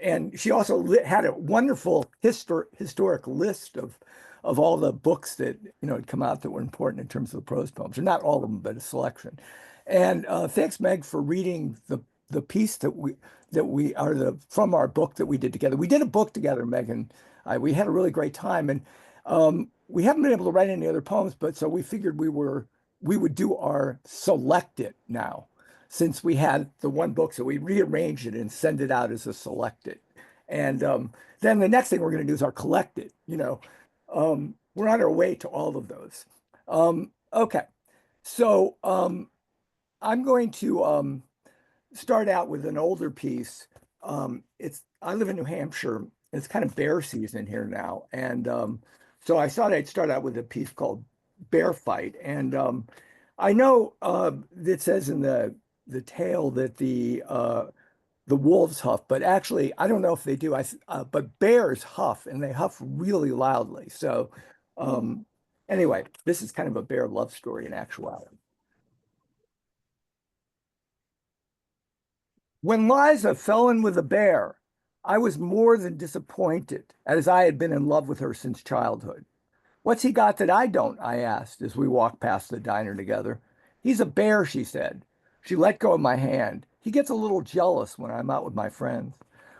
And she also had a wonderful historic list of all the books that had come out that were important in terms of the prose poems, or not all of them, but a selection. And thanks, Meg, for reading the piece that we are from our book that we did together. We did a book together, Meg and I. We had a really great time, and we haven't been able to write any other poems, but so we figured we would do our select it now, since we had the one book. So we rearranged it and send it out as a select it. And then the next thing we're going to do is our collect it. We're on our way to all of those. Okay, so I'm going to start out with an older piece. I live in New Hampshire. It's kind of bear season here now, and so I thought I'd start out with a piece called "Bear Fight." And I know it says in the tale that the wolves huff, but actually I don't know if they do. But bears huff, and they huff really loudly. So anyway, this is kind of a bear love story in actuality. When Liza fell in with a bear, I was more than disappointed, as I had been in love with her since childhood. What's he got that I don't? I asked as we walked past the diner together. He's a bear, she said. She let go of my hand. He gets a little jealous when I'm out with my friends.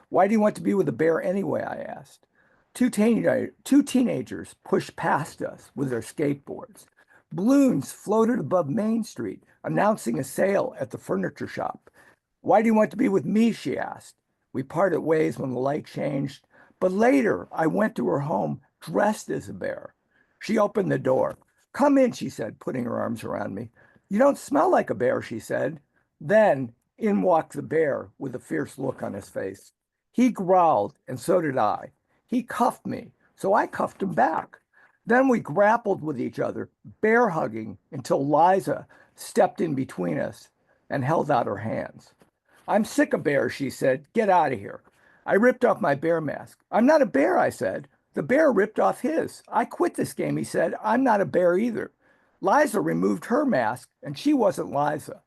Why do you want to be with a bear anyway? I asked. Two teenagers pushed past us with their skateboards. Balloons floated above Main Street, announcing a sale at the furniture shop. Why do you want to be with me? She asked. We parted ways when the light changed, but later I went to her home dressed as a bear. She opened the door. Come in, she said, putting her arms around me. You don't smell like a bear, she said. Then in walked the bear with a fierce look on his face. He growled, and so did I. He cuffed me, so I cuffed him back. Then we grappled with each other, bear hugging, until Liza stepped in between us and held out her hands. I'm sick of bears, she said. Get out of here. I ripped off my bear mask. I'm not a bear, I said. The bear ripped off his. I quit this game, he said. I'm not a bear either. Liza removed her mask, and she wasn't Liza.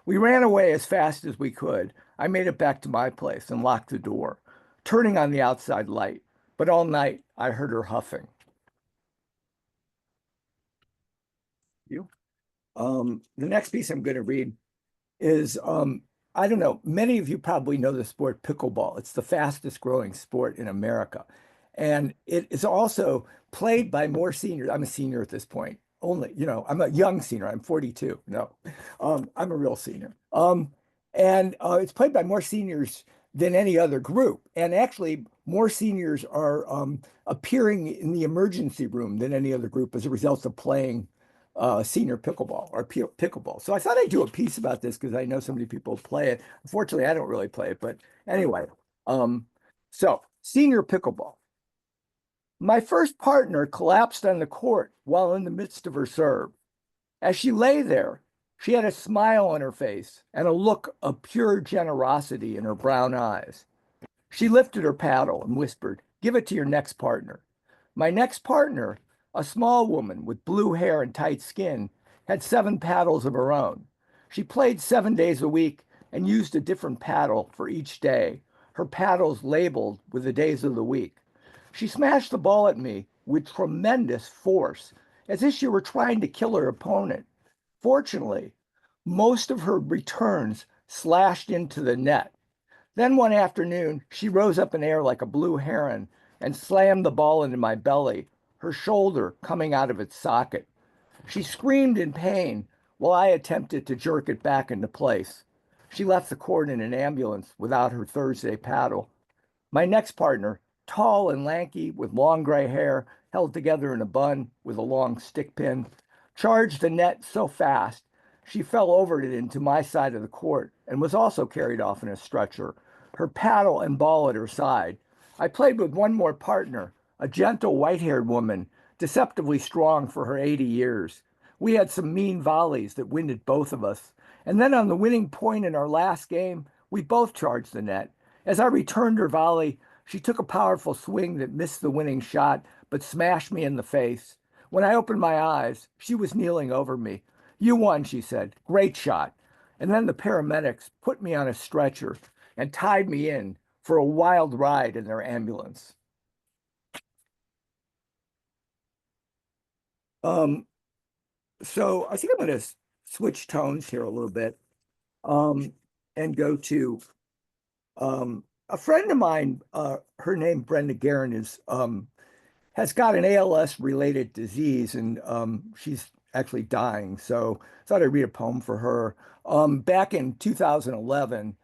We ran away as fast as we could. I made it back to my place and locked the door, turning on the outside light. But all night, I heard her huffing. The next piece I'm going to read is, I don't know, many of you probably know the sport pickleball. It's the fastest growing sport in America. And it is also played by more seniors. I'm a senior at this point. Only, I'm a young senior. I'm 42. No, I'm a real senior. And it's played by more seniors than any other group. And actually, more seniors are appearing in the emergency room than any other group as a result of playing senior pickleball or pickleball. So I thought I'd do a piece about this because I know so many people play it. Unfortunately, I don't really play it, but anyway. So senior pickleball. My first partner collapsed on the court while in the midst of her serve. As she lay there, she had a smile on her face and a look of pure generosity in her brown eyes. She lifted her paddle and whispered, "Give it to your next partner." My next partner, a small woman with blue hair and tight skin, had 7 paddles of her own. She played 7 days a week and used a different paddle for each day, her paddles labeled with the days of the week. She smashed the ball at me with tremendous force, as if she were trying to kill her opponent. Fortunately, most of her returns slashed into the net. Then one afternoon, she rose up in air like a blue heron and slammed the ball into my belly, her shoulder coming out of its socket. She screamed in pain while I attempted to jerk it back into place. She left the court in an ambulance without her Thursday paddle. My next partner, tall and lanky with long gray hair held together in a bun with a long stick pin, charged the net so fast she fell over it into my side of the court and was also carried off in a stretcher, her paddle and ball at her side. I played with one more partner, a gentle white-haired woman, deceptively strong for her 80 years. We had some mean volleys that winded both of us. And then on the winning point in our last game, we both charged the net. As I returned her volley, she took a powerful swing that missed the winning shot, but smashed me in the face. When I opened my eyes, she was kneeling over me. "You won," she said. "Great shot." And then the paramedics put me on a stretcher and tied me in for a wild ride in their ambulance. So I think I'm going to switch tones here a little bit and go to a friend of mine. Her name Brenda Guerin has got an ALS-related disease, and she's actually dying. So I thought I'd read a poem for her. Back in 2011,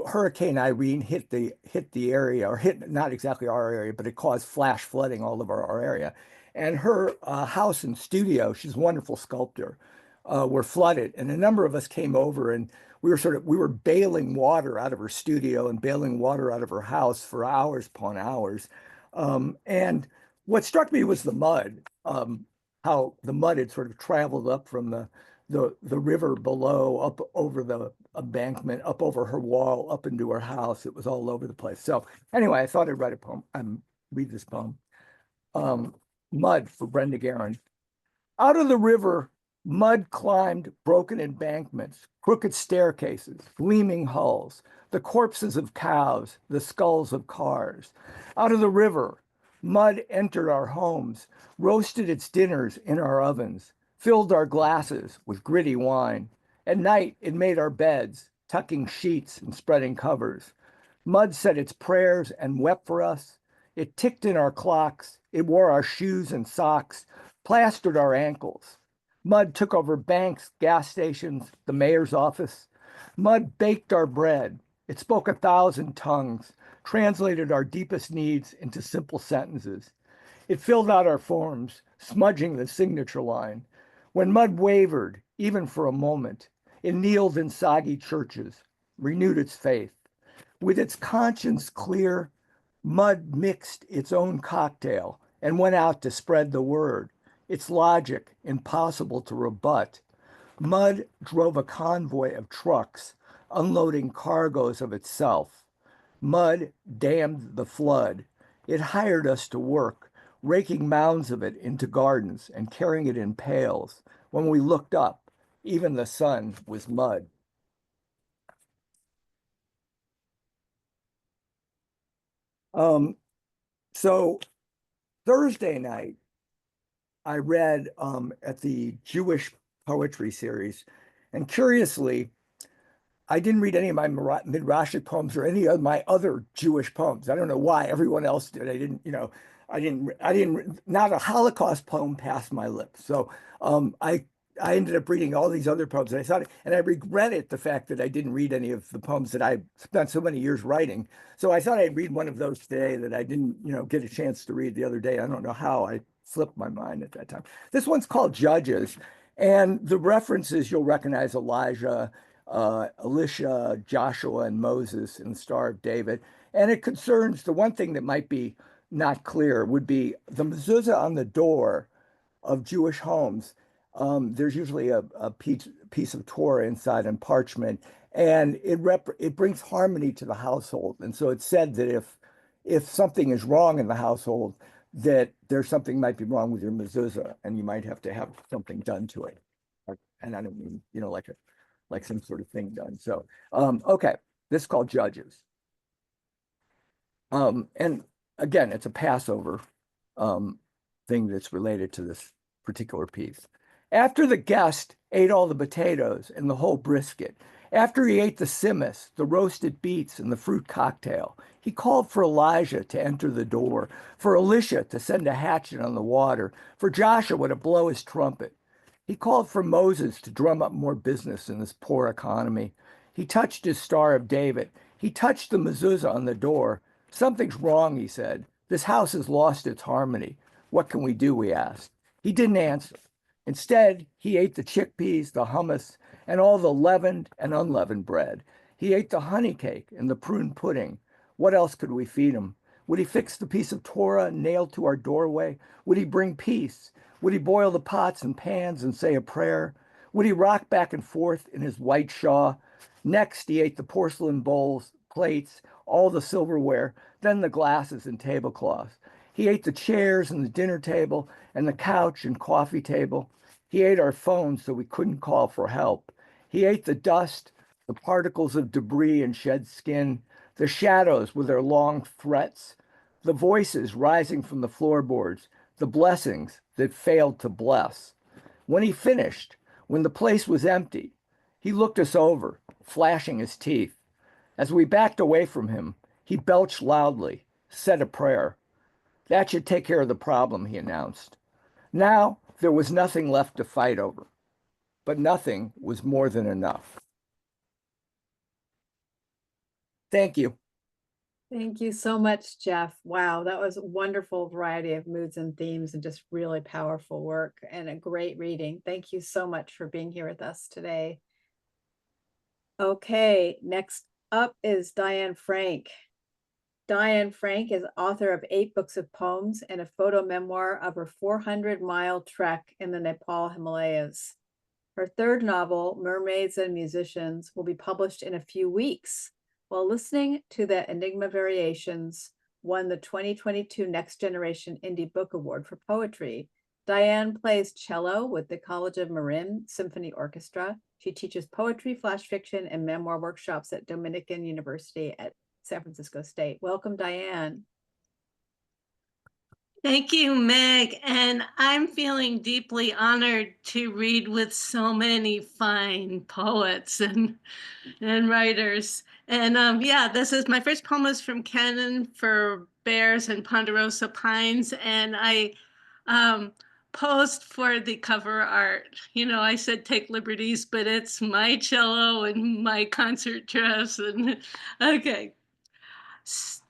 Hurricane Irene hit the area, or hit not exactly our area, but it caused flash flooding all over our area. And her house and studio, she's a wonderful sculptor, were flooded. And a number of us came over, and we were bailing water out of her studio and bailing water out of her house for hours upon hours. And what struck me was the mud, how the mud had sort of traveled up from the river below, up over the embankment, up over her wall, up into her house. It was all over the place. So anyway, I thought I'd write a poem, read this poem. Mud, for Brenda Guerin. Out of the river, mud climbed broken embankments, crooked staircases, gleaming hulls, the corpses of cows, the skulls of cars. Out of the river, Mud entered our homes, roasted its dinners in our ovens, filled our glasses with gritty wine. At night, it made our beds, tucking sheets and spreading covers. Mud said its prayers and wept for us. It ticked in our clocks. It wore our shoes and socks, plastered our ankles. Mud took over banks, gas stations, the mayor's office. Mud baked our bread. It spoke 1,000 tongues, translated our deepest needs into simple sentences. It filled out our forms, smudging the signature line. When mud wavered, even for a moment, it kneeled in soggy churches, renewed its faith. With its conscience clear, mud mixed its own cocktail and went out to spread the word, its logic impossible to rebut. Mud drove a convoy of trucks, unloading cargoes of itself. Mud dammed the flood. It hired us to work, raking mounds of it into gardens and carrying it in pails. When we looked up, even the sun was mud. So Thursday night, I read at the Jewish poetry series, and curiously, I didn't read any of my Midrashic poems or any of my other Jewish poems. I don't know why everyone else did. I didn't, not a Holocaust poem passed my lips. So I ended up reading all these other poems, and I regretted the fact that I didn't read any of the poems that I spent so many years writing. So I thought I'd read one of those today that I didn't, get a chance to read the other day. I don't know how I slipped my mind at that time. This one's called Judges, and the references you'll recognize: Elijah, Elisha, Joshua, and Moses in the Star of David. And it concerns, the one thing that might be not clear would be the mezuzah on the door of Jewish homes. There's usually a piece of Torah inside on parchment, and it brings harmony to the household. And so it's said that if something is wrong in the household, that there's something might be wrong with your mezuzah, and you might have to have something done to it. And I don't mean, like some sort of thing done. So, okay, this is called Judges. And again, it's a Passover thing that's related to this particular piece. After the guest ate all the potatoes and the whole brisket, after he ate the simmus, the roasted beets, and the fruit cocktail, he called for Elijah to enter the door, for Elisha to send a hatchet on the water, for Joshua to blow his trumpet. He called for Moses to drum up more business in this poor economy. He touched his Star of David. He touched the mezuzah on the door. Something's wrong, he said. This house has lost its harmony. What can we do, we asked. He didn't answer. Instead, he ate the chickpeas, the hummus, and all the leavened and unleavened bread. He ate the honey cake and the prune pudding. What else could we feed him? Would he fix the piece of Torah nailed to our doorway? Would he bring peace? Would he boil the pots and pans and say a prayer? Would he rock back and forth in his white shawl? Next, he ate the porcelain bowls, plates, all the silverware, then the glasses and tablecloths. He ate the chairs and the dinner table and the couch and coffee table. He ate our phones so we couldn't call for help. He ate the dust, the particles of debris and shed skin, the shadows with their long threats, the voices rising from the floorboards, the blessings that failed to bless. When he finished, when the place was empty, he looked us over, flashing his teeth. As we backed away from him, he belched loudly, said a prayer. That should take care of the problem, he announced. Now there was nothing left to fight over, but nothing was more than enough. Thank you. Thank you so much, Jeff. Wow, that was a wonderful variety of moods and themes and just really powerful work and a great reading. Thank you so much for being here with us today. Okay, next up is Diane Frank. Diane Frank is author of 8 books of poems and a photo memoir of her 400-mile trek in the Nepal Himalayas. Her 3rd novel, Mermaids and Musicians, will be published in a few weeks. While listening to the Enigma Variations, won the 2022 Next Generation Indie Book Award for Poetry. Diane plays cello with the College of Marin Symphony Orchestra. She teaches poetry, flash fiction, and memoir workshops at Dominican University at San Francisco State. Welcome, Diane. Thank you, Meg. And I'm feeling deeply honored to read with so many fine poets and writers. And yeah, this is my first poem is from Canon for Bears and Ponderosa Pines. And I posed for the cover art. You know, I said take liberties, but it's my cello and my concert dress. And okay.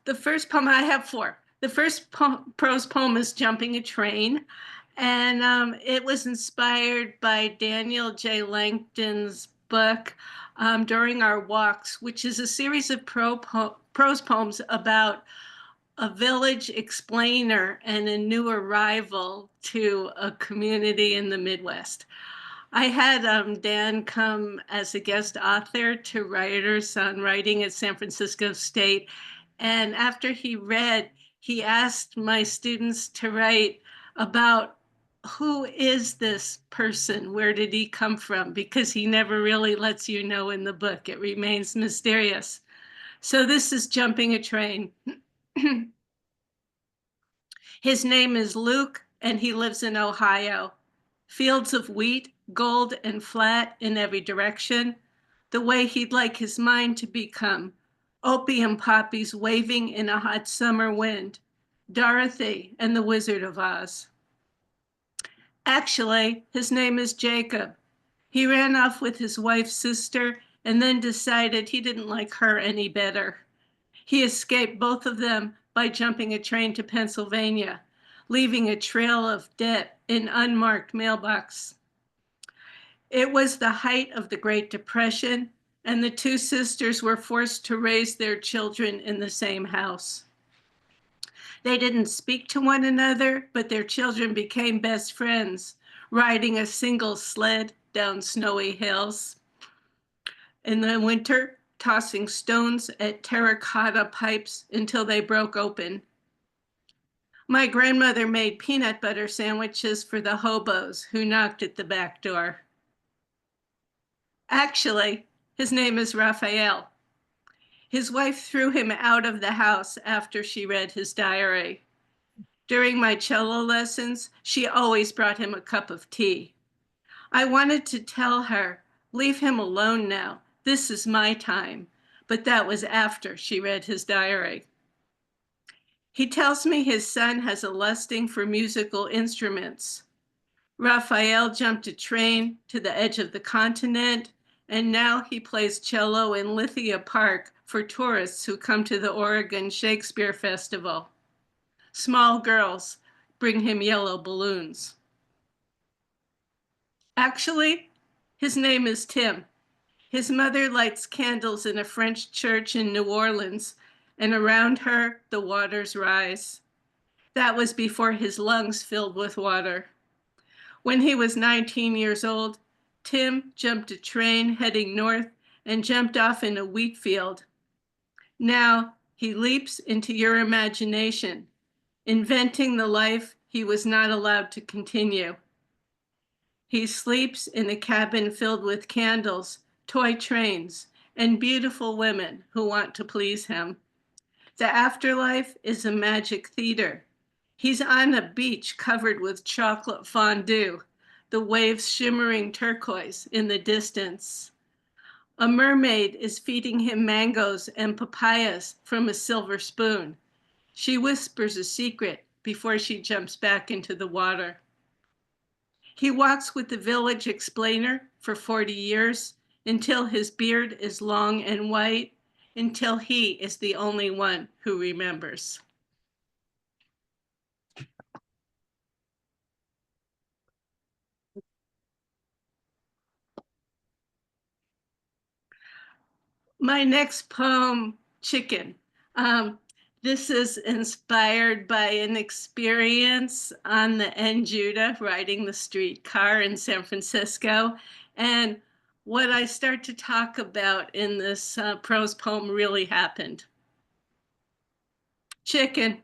The first poem, I have four. The first prose poem is Jumping a Train. And it was inspired by Daniel J. Langton's book, During Our Walks, which is a series of prose poems about a village explainer and a new arrival to a community in the Midwest. I had Dan come as a guest author to Writers on Writing at San Francisco State. And after he read, he asked my students to write about who is this person? Where did he come from? Because he never really lets you know in the book. It remains mysterious. So this is Jumping a Train. His name is Luke, and he lives in Ohio. Fields of wheat, gold and flat in every direction, the way he'd like his mind to become. Opium poppies waving in a hot summer wind. Dorothy and the Wizard of Oz. Actually, his name is Jacob. He ran off with his wife's sister and then decided he didn't like her any better. He escaped both of them by jumping a train to Pennsylvania, leaving a trail of debt in unmarked mailbox. It was the height of the Great Depression, and the two sisters were forced to raise their children in the same house. They didn't speak to one another, but their children became best friends, riding a single sled down snowy hills. In the winter, tossing stones at terracotta pipes until they broke open. My grandmother made peanut butter sandwiches for the hobos who knocked at the back door. Actually, his name is Raphael. His wife threw him out of the house after she read his diary. During my cello lessons, she always brought him a cup of tea. I wanted to tell her, leave him alone now. This is my time. But that was after she read his diary. He tells me his son has a lusting for musical instruments. Raphael jumped a train to the edge of the continent, and now he plays cello in Lithia Park for tourists who come to the Oregon Shakespeare Festival. Small girls bring him yellow balloons. Actually, his name is Tim. His mother lights candles in a French church in New Orleans, and around her, the waters rise. That was before his lungs filled with water. When he was 19 years old, Tim jumped a train heading north and jumped off in a wheat field. Now he leaps into your imagination, inventing the life he was not allowed to continue. He sleeps in a cabin filled with candles, toy trains, and beautiful women who want to please him. The afterlife is a magic theater. He's on a beach covered with chocolate fondue, the waves shimmering turquoise in the distance. A mermaid is feeding him mangoes and papayas from a silver spoon. She whispers a secret before she jumps back into the water. He walks with the village explainer for 40 years until his beard is long and white, until he is the only one who remembers. My next poem, Chicken. This is inspired by an experience on the N. Judah riding the streetcar in San Francisco. And what I start to talk about in this prose poem really happened. Chicken.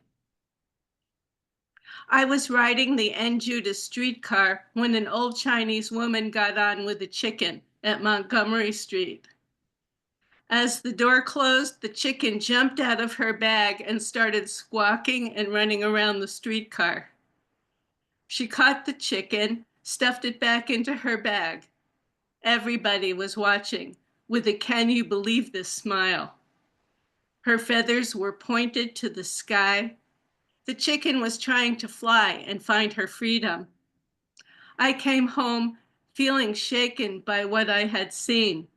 I was riding the N. Judah streetcar when an old Chinese woman got on with a chicken at Montgomery Street. As the door closed, the chicken jumped out of her bag and started squawking and running around the streetcar. She caught the chicken, stuffed it back into her bag. Everybody was watching with a "can you believe this" smile. Her feathers were pointed to the sky. The chicken was trying to fly and find her freedom. I came home feeling shaken by what I had seen,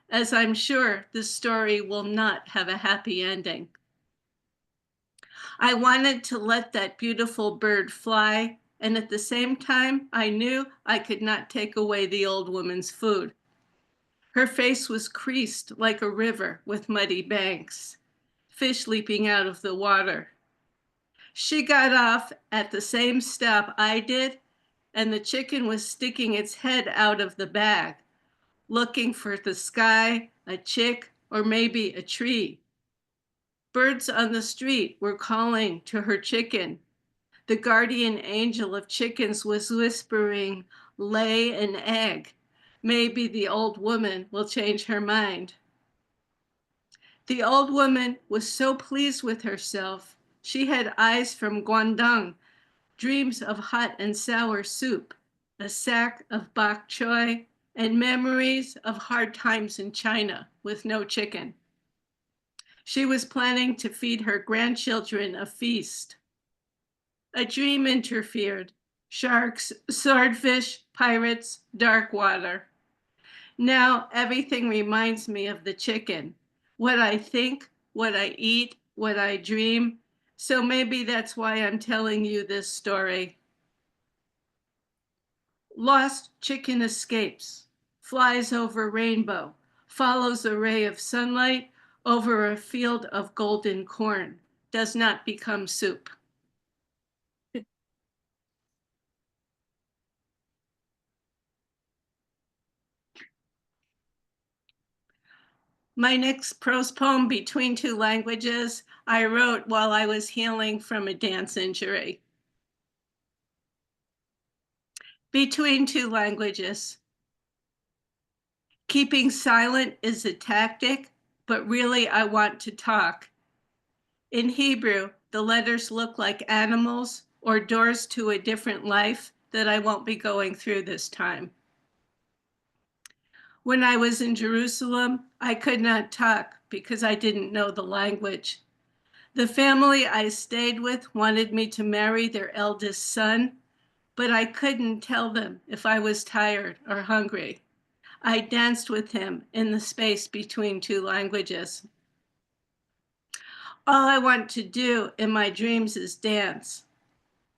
as I'm sure this story will not have a happy ending. I wanted to let that beautiful bird fly, and at the same time, I knew I could not take away the old woman's food. Her face was creased like a river with muddy banks, fish leaping out of the water. She got off at the same stop I did, and the chicken was sticking its head out of the bag, looking for the sky, a chick, or maybe a tree. Birds on the street were calling to her chicken. The guardian angel of chickens was whispering, "Lay an egg. Maybe the old woman will change her mind." The old woman was so pleased with herself. She had eyes from Guangdong, dreams of hot and sour soup, a sack of bok choy, and memories of hard times in China with no chicken. She was planning to feed her grandchildren a feast. A dream interfered. Sharks, swordfish, pirates, dark water. Now everything reminds me of the chicken. What I think, what I eat, what I dream. So maybe that's why I'm telling you this story. Lost chicken escapes, flies over rainbow, follows a ray of sunlight over a field of golden corn, does not become soup. My next prose poem, Between Two Languages, I wrote while I was healing from a dance injury. Between two languages. Keeping silent is a tactic, but really I want to talk. In Hebrew, the letters look like animals or doors to a different life that I won't be going through this time. When I was in Jerusalem, I could not talk because I didn't know the language. The family I stayed with wanted me to marry their eldest son, but I couldn't tell them if I was tired or hungry. I danced with him in the space between two languages. All I want to do in my dreams is dance.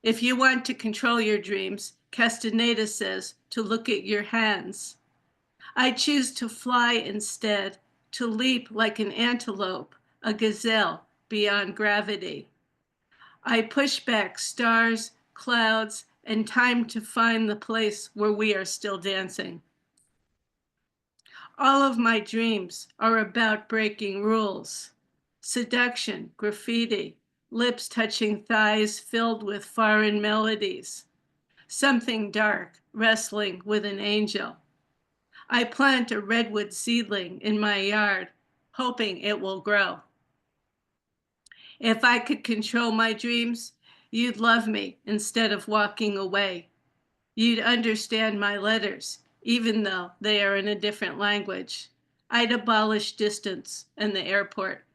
If you want to control your dreams, Castaneda says to look at your hands. I choose to fly instead, to leap like an antelope, a gazelle beyond gravity. I push back stars, clouds, and time to find the place where we are still dancing. All of my dreams are about breaking rules. Seduction, graffiti, lips touching thighs filled with foreign melodies. Something dark wrestling with an angel. I plant a redwood seedling in my yard, hoping it will grow. If I could control my dreams, you'd love me instead of walking away. You'd understand my letters, even though they are in a different language. I'd abolish distance and the airport.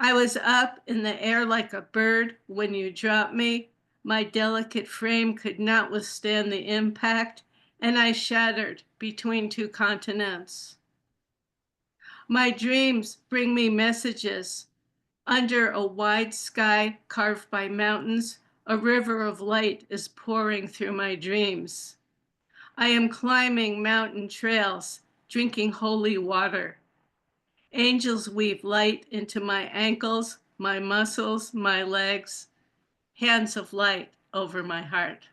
I was up in the air like a bird when you dropped me. My delicate frame could not withstand the impact, and I shattered between two continents. My dreams bring me messages. Under a wide sky carved by mountains, a river of light is pouring through my dreams. I am climbing mountain trails, drinking holy water. Angels weave light into my ankles, my muscles, my legs, hands of light over my heart.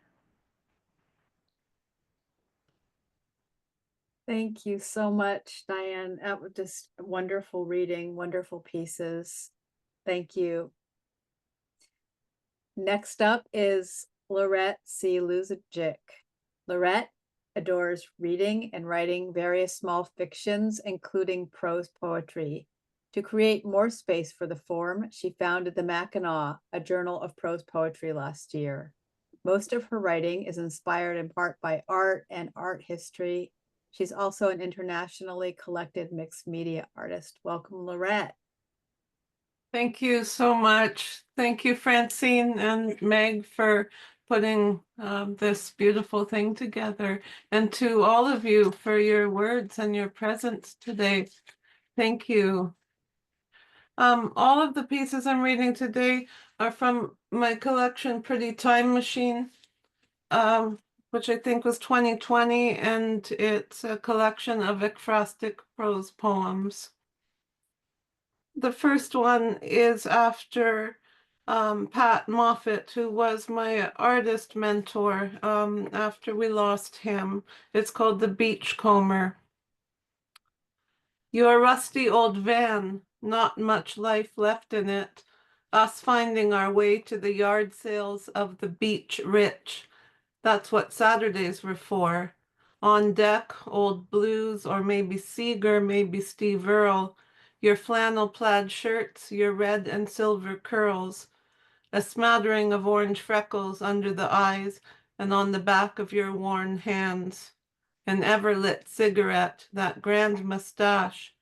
Thank you so much, Diane. That was just wonderful reading, wonderful pieces. Thank you. Next up is Lorette C. Luzajic. Lorette, adores reading and writing various small fictions, including prose poetry. To create more space for the form, she founded the Mackinaw, a journal of prose poetry, last year. Most of her writing is inspired in part by art and art history. She's also an internationally collected mixed media artist. Welcome, Lorette. Thank you so much. Thank you, Francine and Meg, for putting this beautiful thing together. And to all of you for your words and your presence today. Thank you. All of the pieces I'm reading today are from my collection, Pretty Time Machine, which I think was 2020, and it's a collection of ekphrastic prose poems. The first one is after Pat Moffat, who was my artist mentor after we lost him. It's called The Beachcomber. Your rusty old van, not much life left in it. Us finding our way to the yard sales of the beach rich. That's what Saturdays were for. On deck, old Blues, or maybe Seeger, maybe Steve Earle. Your flannel plaid shirts, your red and silver curls. A smattering of orange freckles under the eyes and on the back of your worn hands. An ever-lit cigarette, that grand mustache.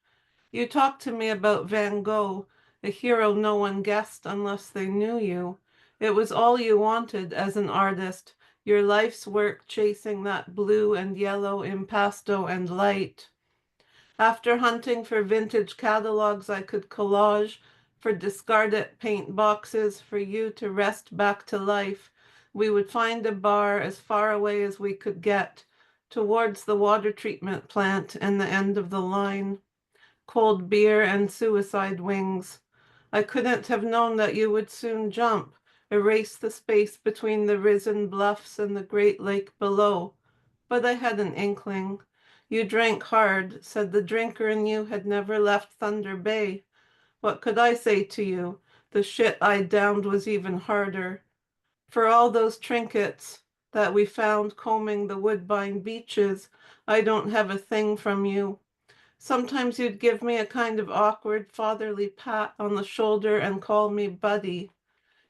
You talked to me about Van Gogh, a hero no one guessed unless they knew you. It was all you wanted as an artist, your life's work chasing that blue and yellow impasto and light. After hunting for vintage catalogs I could collage, for discarded paint boxes for you to wrest back to life, we would find a bar as far away as we could get, towards the water treatment plant and the end of the line. Cold beer and suicide wings. I couldn't have known that you would soon jump, erase the space between the risen bluffs and the great lake below. But I had an inkling. You drank hard, said the drinker in you had never left Thunder Bay. What could I say to you? The shit I downed was even harder. For all those trinkets that we found combing the woodbine beaches, I don't have a thing from you. Sometimes you'd give me a kind of awkward fatherly pat on the shoulder and call me buddy.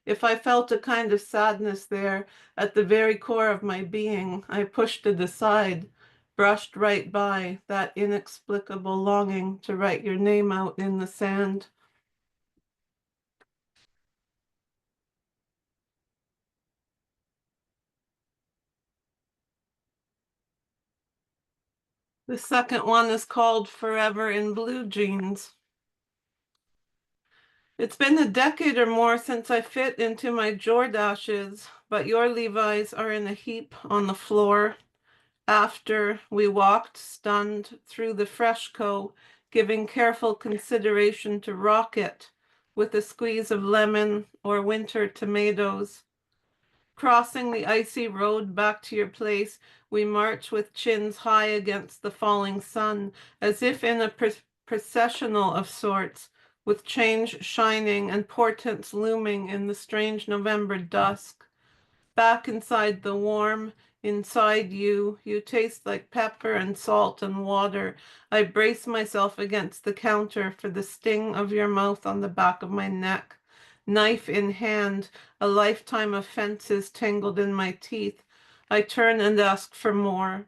If I felt a kind of sadness there at the very core of my being, I pushed it aside, brushed right by that inexplicable longing to write your name out in the sand. The second one is called Forever in Blue Jeans. It's been a decade or more since I fit into my Jordashes, but your Levi's are in a heap on the floor. After we walked, stunned, through the Freshco, giving careful consideration to rocket, with a squeeze of lemon or winter tomatoes. Crossing the icy road back to your place, we march with chins high against the falling sun, as if in a processional of sorts, with change shining and portents looming in the strange November dusk. Back inside the warm, inside you, you taste like pepper and salt and water. I brace myself against the counter for the sting of your mouth on the back of my neck. Knife in hand, a lifetime of fences tangled in my teeth. I turn and ask for more.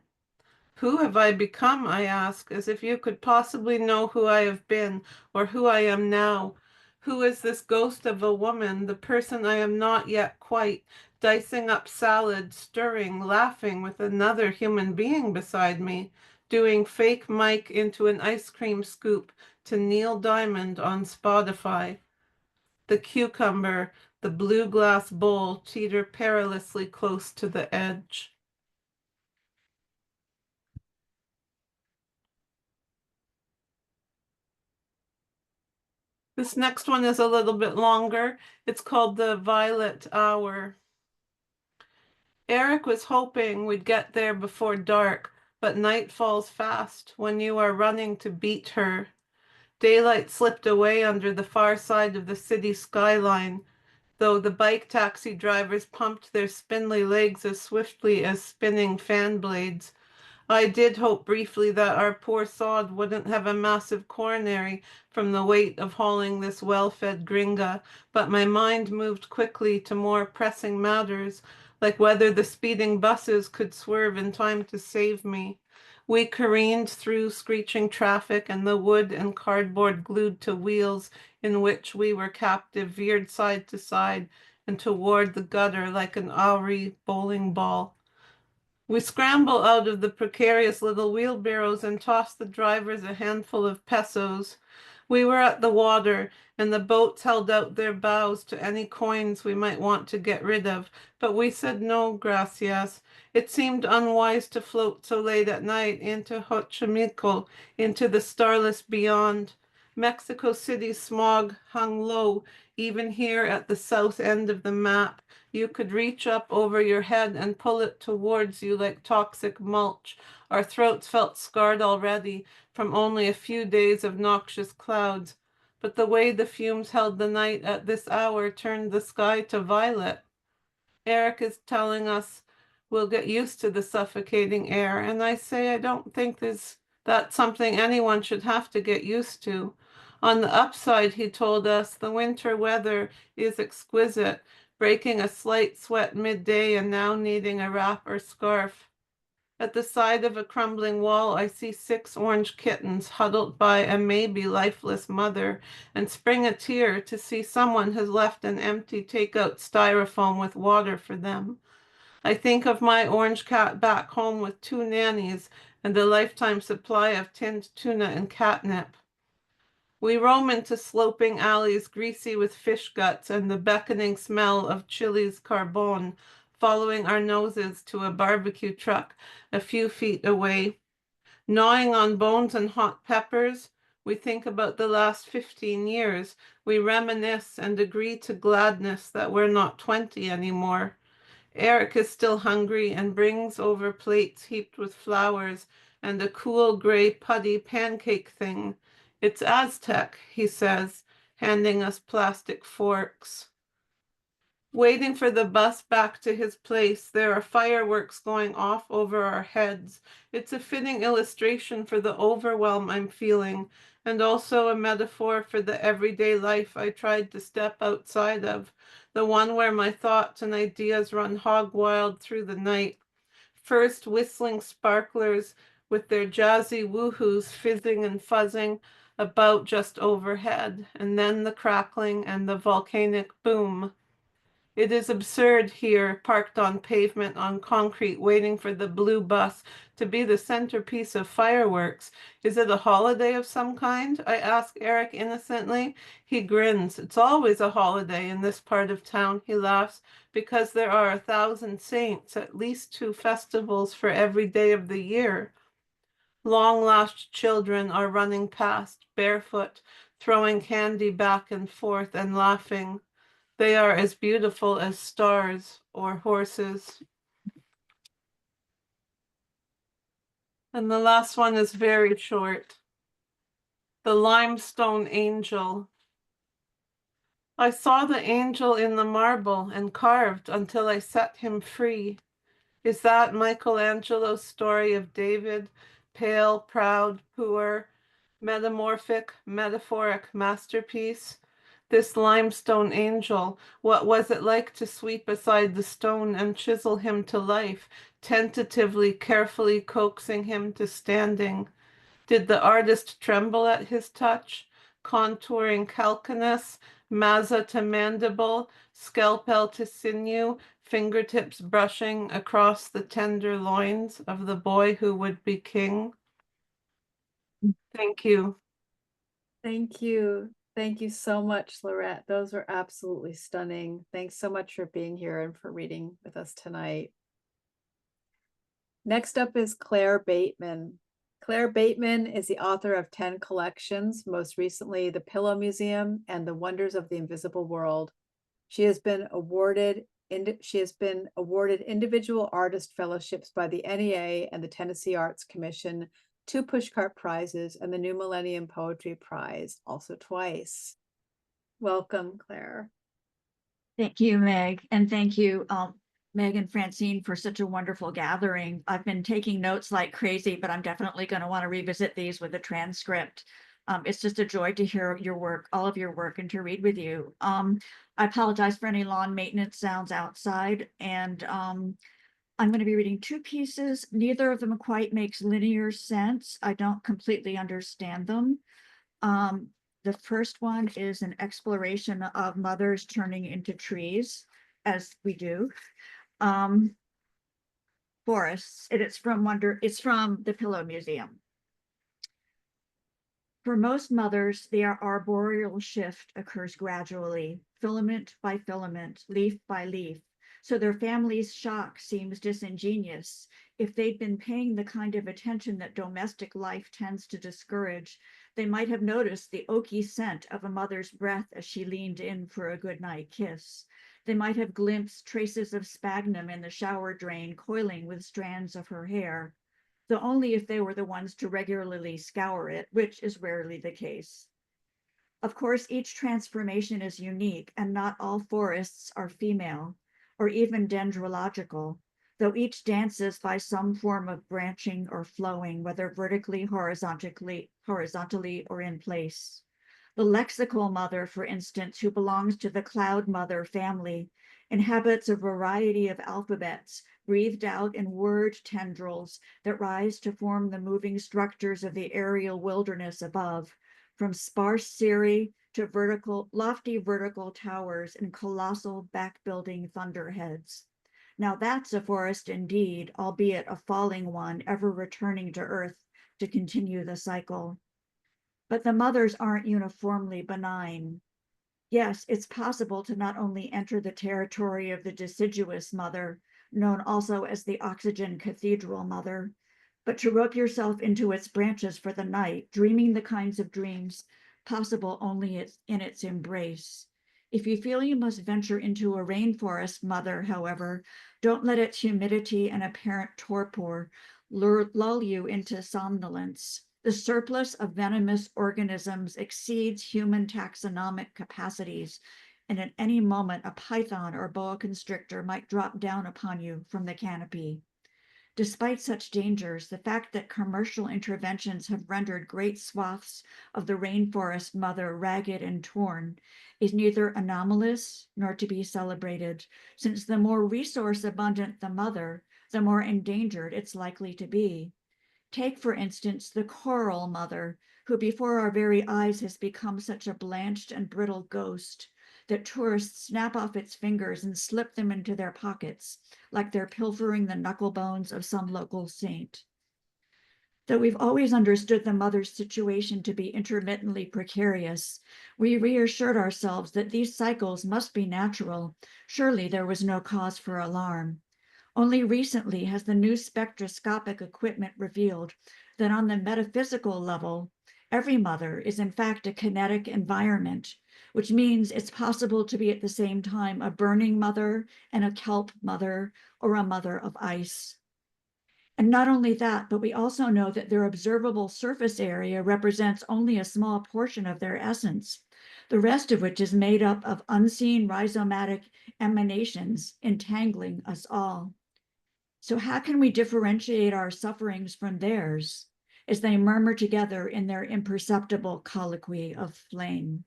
Who have I become, I ask, as if you could possibly know who I have been or who I am now. Who is this ghost of a woman, the person I am not yet quite, dicing up salad, stirring, laughing with another human being beside me, doing fake Mike into an ice cream scoop to Neil Diamond on Spotify. The cucumber, the blue glass bowl teeter perilously close to the edge. This next one is a little bit longer. It's called The Violet Hour. Eric was hoping we'd get there before dark, but night falls fast when you are running to beat her. Daylight slipped away under the far side of the city skyline, though the bike taxi drivers pumped their spindly legs as swiftly as spinning fan blades. I did hope briefly that our poor sod wouldn't have a massive coronary from the weight of hauling this well-fed gringa, but my mind moved quickly to more pressing matters, like whether the speeding buses could swerve in time to save me. We careened through screeching traffic, and the wood and cardboard glued to wheels in which we were captive veered side to side and toward the gutter like an awry bowling ball. We scramble out of the precarious little wheelbarrows and toss the drivers a handful of pesos. We were at the water, and the boats held out their bows to any coins we might want to get rid of, but we said no, gracias. It seemed unwise to float so late at night into Xochimilco, into the starless beyond. Mexico City's smog hung low, even here at the south end of the map. You could reach up over your head and pull it towards you like toxic mulch. Our throats felt scarred already from only a few days of noxious clouds, but the way the fumes held the night at this hour turned the sky to violet. Eric is telling us we'll get used to the suffocating air, and I say I don't think that's something anyone should have to get used to. On the upside, he told us, the winter weather is exquisite, breaking a slight sweat midday and now needing a wrap or scarf. At the side of a crumbling wall, I see 6 orange kittens huddled by a maybe lifeless mother, and spring a tear to see someone has left an empty takeout styrofoam with water for them. I think of my orange cat back home with 2 nannies and a lifetime supply of tinned tuna and catnip. We roam into sloping alleys greasy with fish guts and the beckoning smell of chili's carbone, following our noses to a barbecue truck a few feet away. Gnawing on bones and hot peppers, we think about the last 15 years. We reminisce and agree to gladness that we're not 20 anymore. Eric is still hungry and brings over plates heaped with flowers and a cool gray putty pancake thing. It's Aztec, he says, handing us plastic forks. Waiting for the bus back to his place, there are fireworks going off over our heads. It's a fitting illustration for the overwhelm I'm feeling, and also a metaphor for the everyday life I tried to step outside of, the one where my thoughts and ideas run hog wild through the night. First whistling sparklers with their jazzy woohoos fizzing and fuzzing about just overhead, and then the crackling and the volcanic boom. It is absurd here, parked on pavement on concrete, waiting for the blue bus to be the centerpiece of fireworks. Is it a holiday of some kind? I ask Eric innocently. He grins. It's always a holiday in this part of town, he laughs, because there are 1,000 saints, at least 2 festivals for every day of the year. Long-lashed children are running past, barefoot, throwing candy back and forth and laughing. They are as beautiful as stars or horses. And the last one is very short. The limestone angel. I saw the angel in the marble and carved until I set him free. Is that Michelangelo's story of David, pale, proud, poor, metamorphic, metaphoric masterpiece? This limestone angel, what was it like to sweep aside the stone and chisel him to life, tentatively, carefully coaxing him to standing? Did the artist tremble at his touch, contouring calcaneus, maza to mandible, scalpel to sinew, fingertips brushing across the tender loins of the boy who would be king? Thank you. Thank you. Thank you so much, Lorette. Those were absolutely stunning. Thanks so much for being here and for reading with us tonight. Next up is Claire Bateman. Claire Bateman is the author of 10 collections, most recently The Pillow Museum and The Wonders of the Invisible World. She has been awarded individual artist fellowships by the NEA and the Tennessee Arts Commission, 2 Pushcart Prizes, and the New Millennium Poetry Prize, also twice. Welcome, Claire. Thank you, Meg, and thank you, Meg and Francine for such a wonderful gathering. I've been taking notes like crazy, but I'm definitely going to want to revisit these with a transcript. It's just a joy to hear your work, all of your work, and to read with you. I apologize for any lawn maintenance sounds outside, and I'm going to be reading two pieces. Neither of them quite makes linear sense. I don't completely understand them. The first one is an exploration of mothers turning into trees, as we do. Forests. It's from the Pillow Museum. For most mothers, their arboreal shift occurs gradually, filament by filament, leaf by leaf. So their family's shock seems disingenuous. If they'd been paying the kind of attention that domestic life tends to discourage, they might have noticed the oaky scent of a mother's breath as she leaned in for a goodnight kiss. They might have glimpsed traces of sphagnum in the shower drain coiling with strands of her hair, though only if they were the ones to regularly scour it, which is rarely the case. Of course, each transformation is unique, and not all forests are female or even dendrological, though each dances by some form of branching or flowing, whether vertically, horizontally, or in place. The lexical mother, for instance, who belongs to the cloud mother family, inhabits a variety of alphabets breathed out in word tendrils that rise to form the moving structures of the aerial wilderness above, from sparse cirri to lofty vertical towers and colossal back-building thunderheads. Now that's a forest indeed, albeit a falling one, ever returning to earth to continue the cycle. But the mothers aren't uniformly benign. Yes, it's possible to not only enter the territory of the deciduous mother, known also as the oxygen cathedral mother, but to rope yourself into its branches for the night, dreaming the kinds of dreams possible only in its embrace. If you feel you must venture into a rainforest mother, however, don't let its humidity and apparent torpor lull you into somnolence. The surplus of venomous organisms exceeds human taxonomic capacities, and at any moment a python or boa constrictor might drop down upon you from the canopy. Despite such dangers, the fact that commercial interventions have rendered great swaths of the rainforest mother ragged and torn is neither anomalous nor to be celebrated, since the more resource abundant the mother, the more endangered it's likely to be. Take, for instance, the coral mother, who before our very eyes has become such a blanched and brittle ghost that tourists snap off its fingers and slip them into their pockets, like they're pilfering the knuckle bones of some local saint. Though we've always understood the mother's situation to be intermittently precarious, we reassured ourselves that these cycles must be natural. Surely there was no cause for alarm. Only recently has the new spectroscopic equipment revealed that on the metaphysical level, every mother is in fact a kinetic environment, which means it's possible to be at the same time a burning mother and a kelp mother or a mother of ice. And not only that, but we also know that their observable surface area represents only a small portion of their essence, the rest of which is made up of unseen rhizomatic emanations entangling us all. So how can we differentiate our sufferings from theirs as they murmur together in their imperceptible colloquy of flame?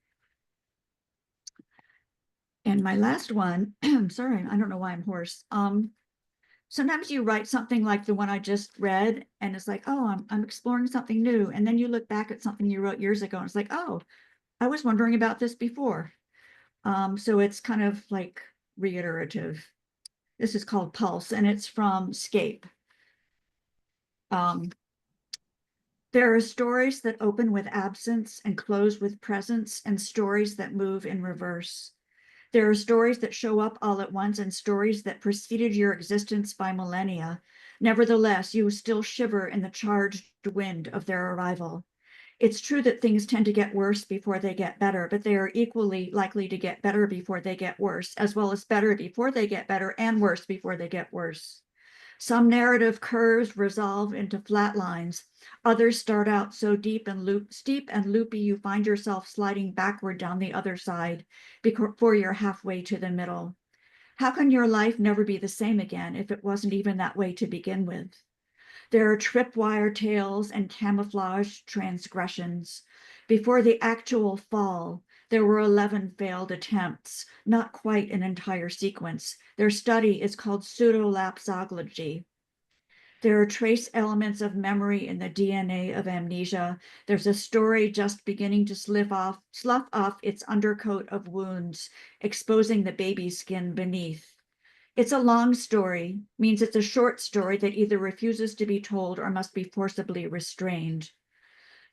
And my last one, sorry, I don't know why I'm hoarse. Sometimes you write something like the one I just read, and it's like, oh, I'm exploring something new. And then you look back at something you wrote years ago, and it's like, oh, I was wondering about this before. So it's kind of like reiterative. This is called Pulse, and it's from Scape. There are stories that open with absence and close with presence, and stories that move in reverse. There are stories that show up all at once and stories that preceded your existence by millennia. Nevertheless, you still shiver in the charged wind of their arrival. It's true that things tend to get worse before they get better, but they are equally likely to get better before they get worse, as well as better before they get better and worse before they get worse. Some narrative curves resolve into flat lines. Others start out so steep and loopy you find yourself sliding backward down the other side before you're halfway to the middle. How can your life never be the same again if it wasn't even that way to begin with? There are tripwire tales and camouflage transgressions. Before the actual fall, there were 11 failed attempts, not quite an entire sequence. Their study is called pseudolapsology. There are trace elements of memory in the DNA of amnesia. There's a story just beginning to slough off its undercoat of wounds, exposing the baby skin beneath. It's a long story, means it's a short story that either refuses to be told or must be forcibly restrained.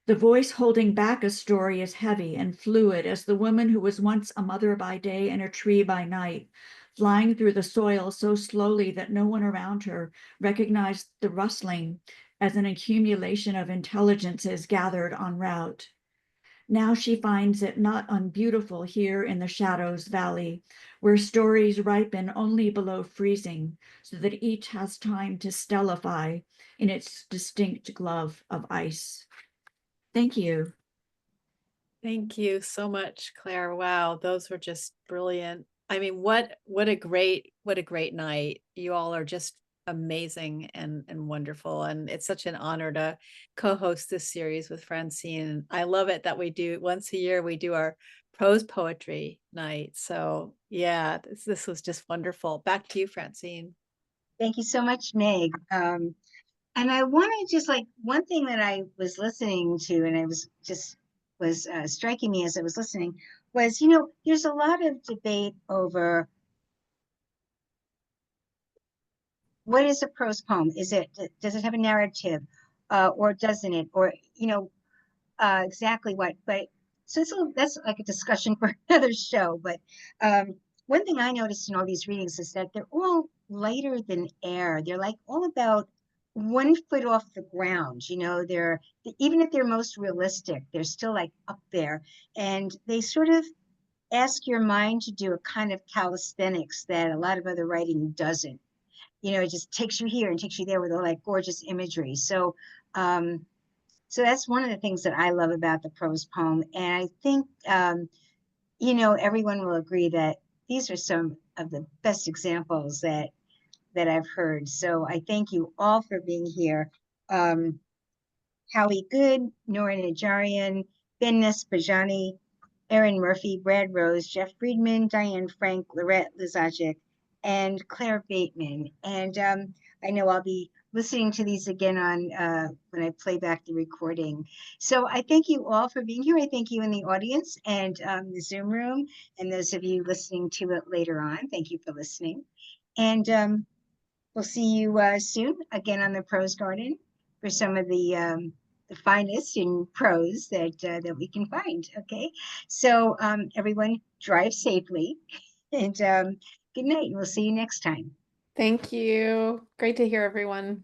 The voice holding back a story is heavy and fluid as the woman who was once a mother by day and a tree by night, flying through the soil so slowly that no one around her recognized the rustling as an accumulation of intelligences gathered en route. Now she finds it not unbeautiful here in the Shadows Valley, where stories ripen only below freezing, so that each has time to stellify in its distinct glove of ice. Thank you. Thank you so much, Claire. Wow, those were just brilliant. I mean, what a great night. You all are just amazing and wonderful. And it's such an honor to co-host this series with Francine. I love it that we do once a year, we do our prose poetry night. So yeah, this was just wonderful. Back to you, Francine. Thank you so much, Meg. And I want to just like one thing that I was listening to, and I was striking me as I was listening, was, there's a lot of debate over what is a prose poem? Does it have a narrative, or doesn't it? Or, exactly what, but so that's like a discussion for another show. But one thing I noticed in all these readings is that they're all lighter than air. They're like all about 1 foot off the ground. They're, even if they're most realistic, they're still like up there, and they sort of ask your mind to do a kind of calisthenics that a lot of other writing doesn't. It just takes you here and takes you there with all that gorgeous imagery. So so that's one of the things that I love about the prose poem. And I think, everyone will agree that these are some of the best examples that I've heard. So I thank you all for being here. Howie Good, Nora Nadjarian, Ben Niespodziany, Erin Murphy, Brad Rose, Jeff Friedman, Diane Frank, Lorette Luzajic, and Claire Bateman. And I know I'll be listening to these again on when I play back the recording. So I thank you all for being here. I thank you in the audience and the Zoom room, and those of you listening to it later on. Thank you for listening. And we'll see you soon again on the Prose Garden for some of the finest in prose that we can find. Okay, so everyone drive safely, and good night. We'll see you next time. Thank you. Great to hear everyone.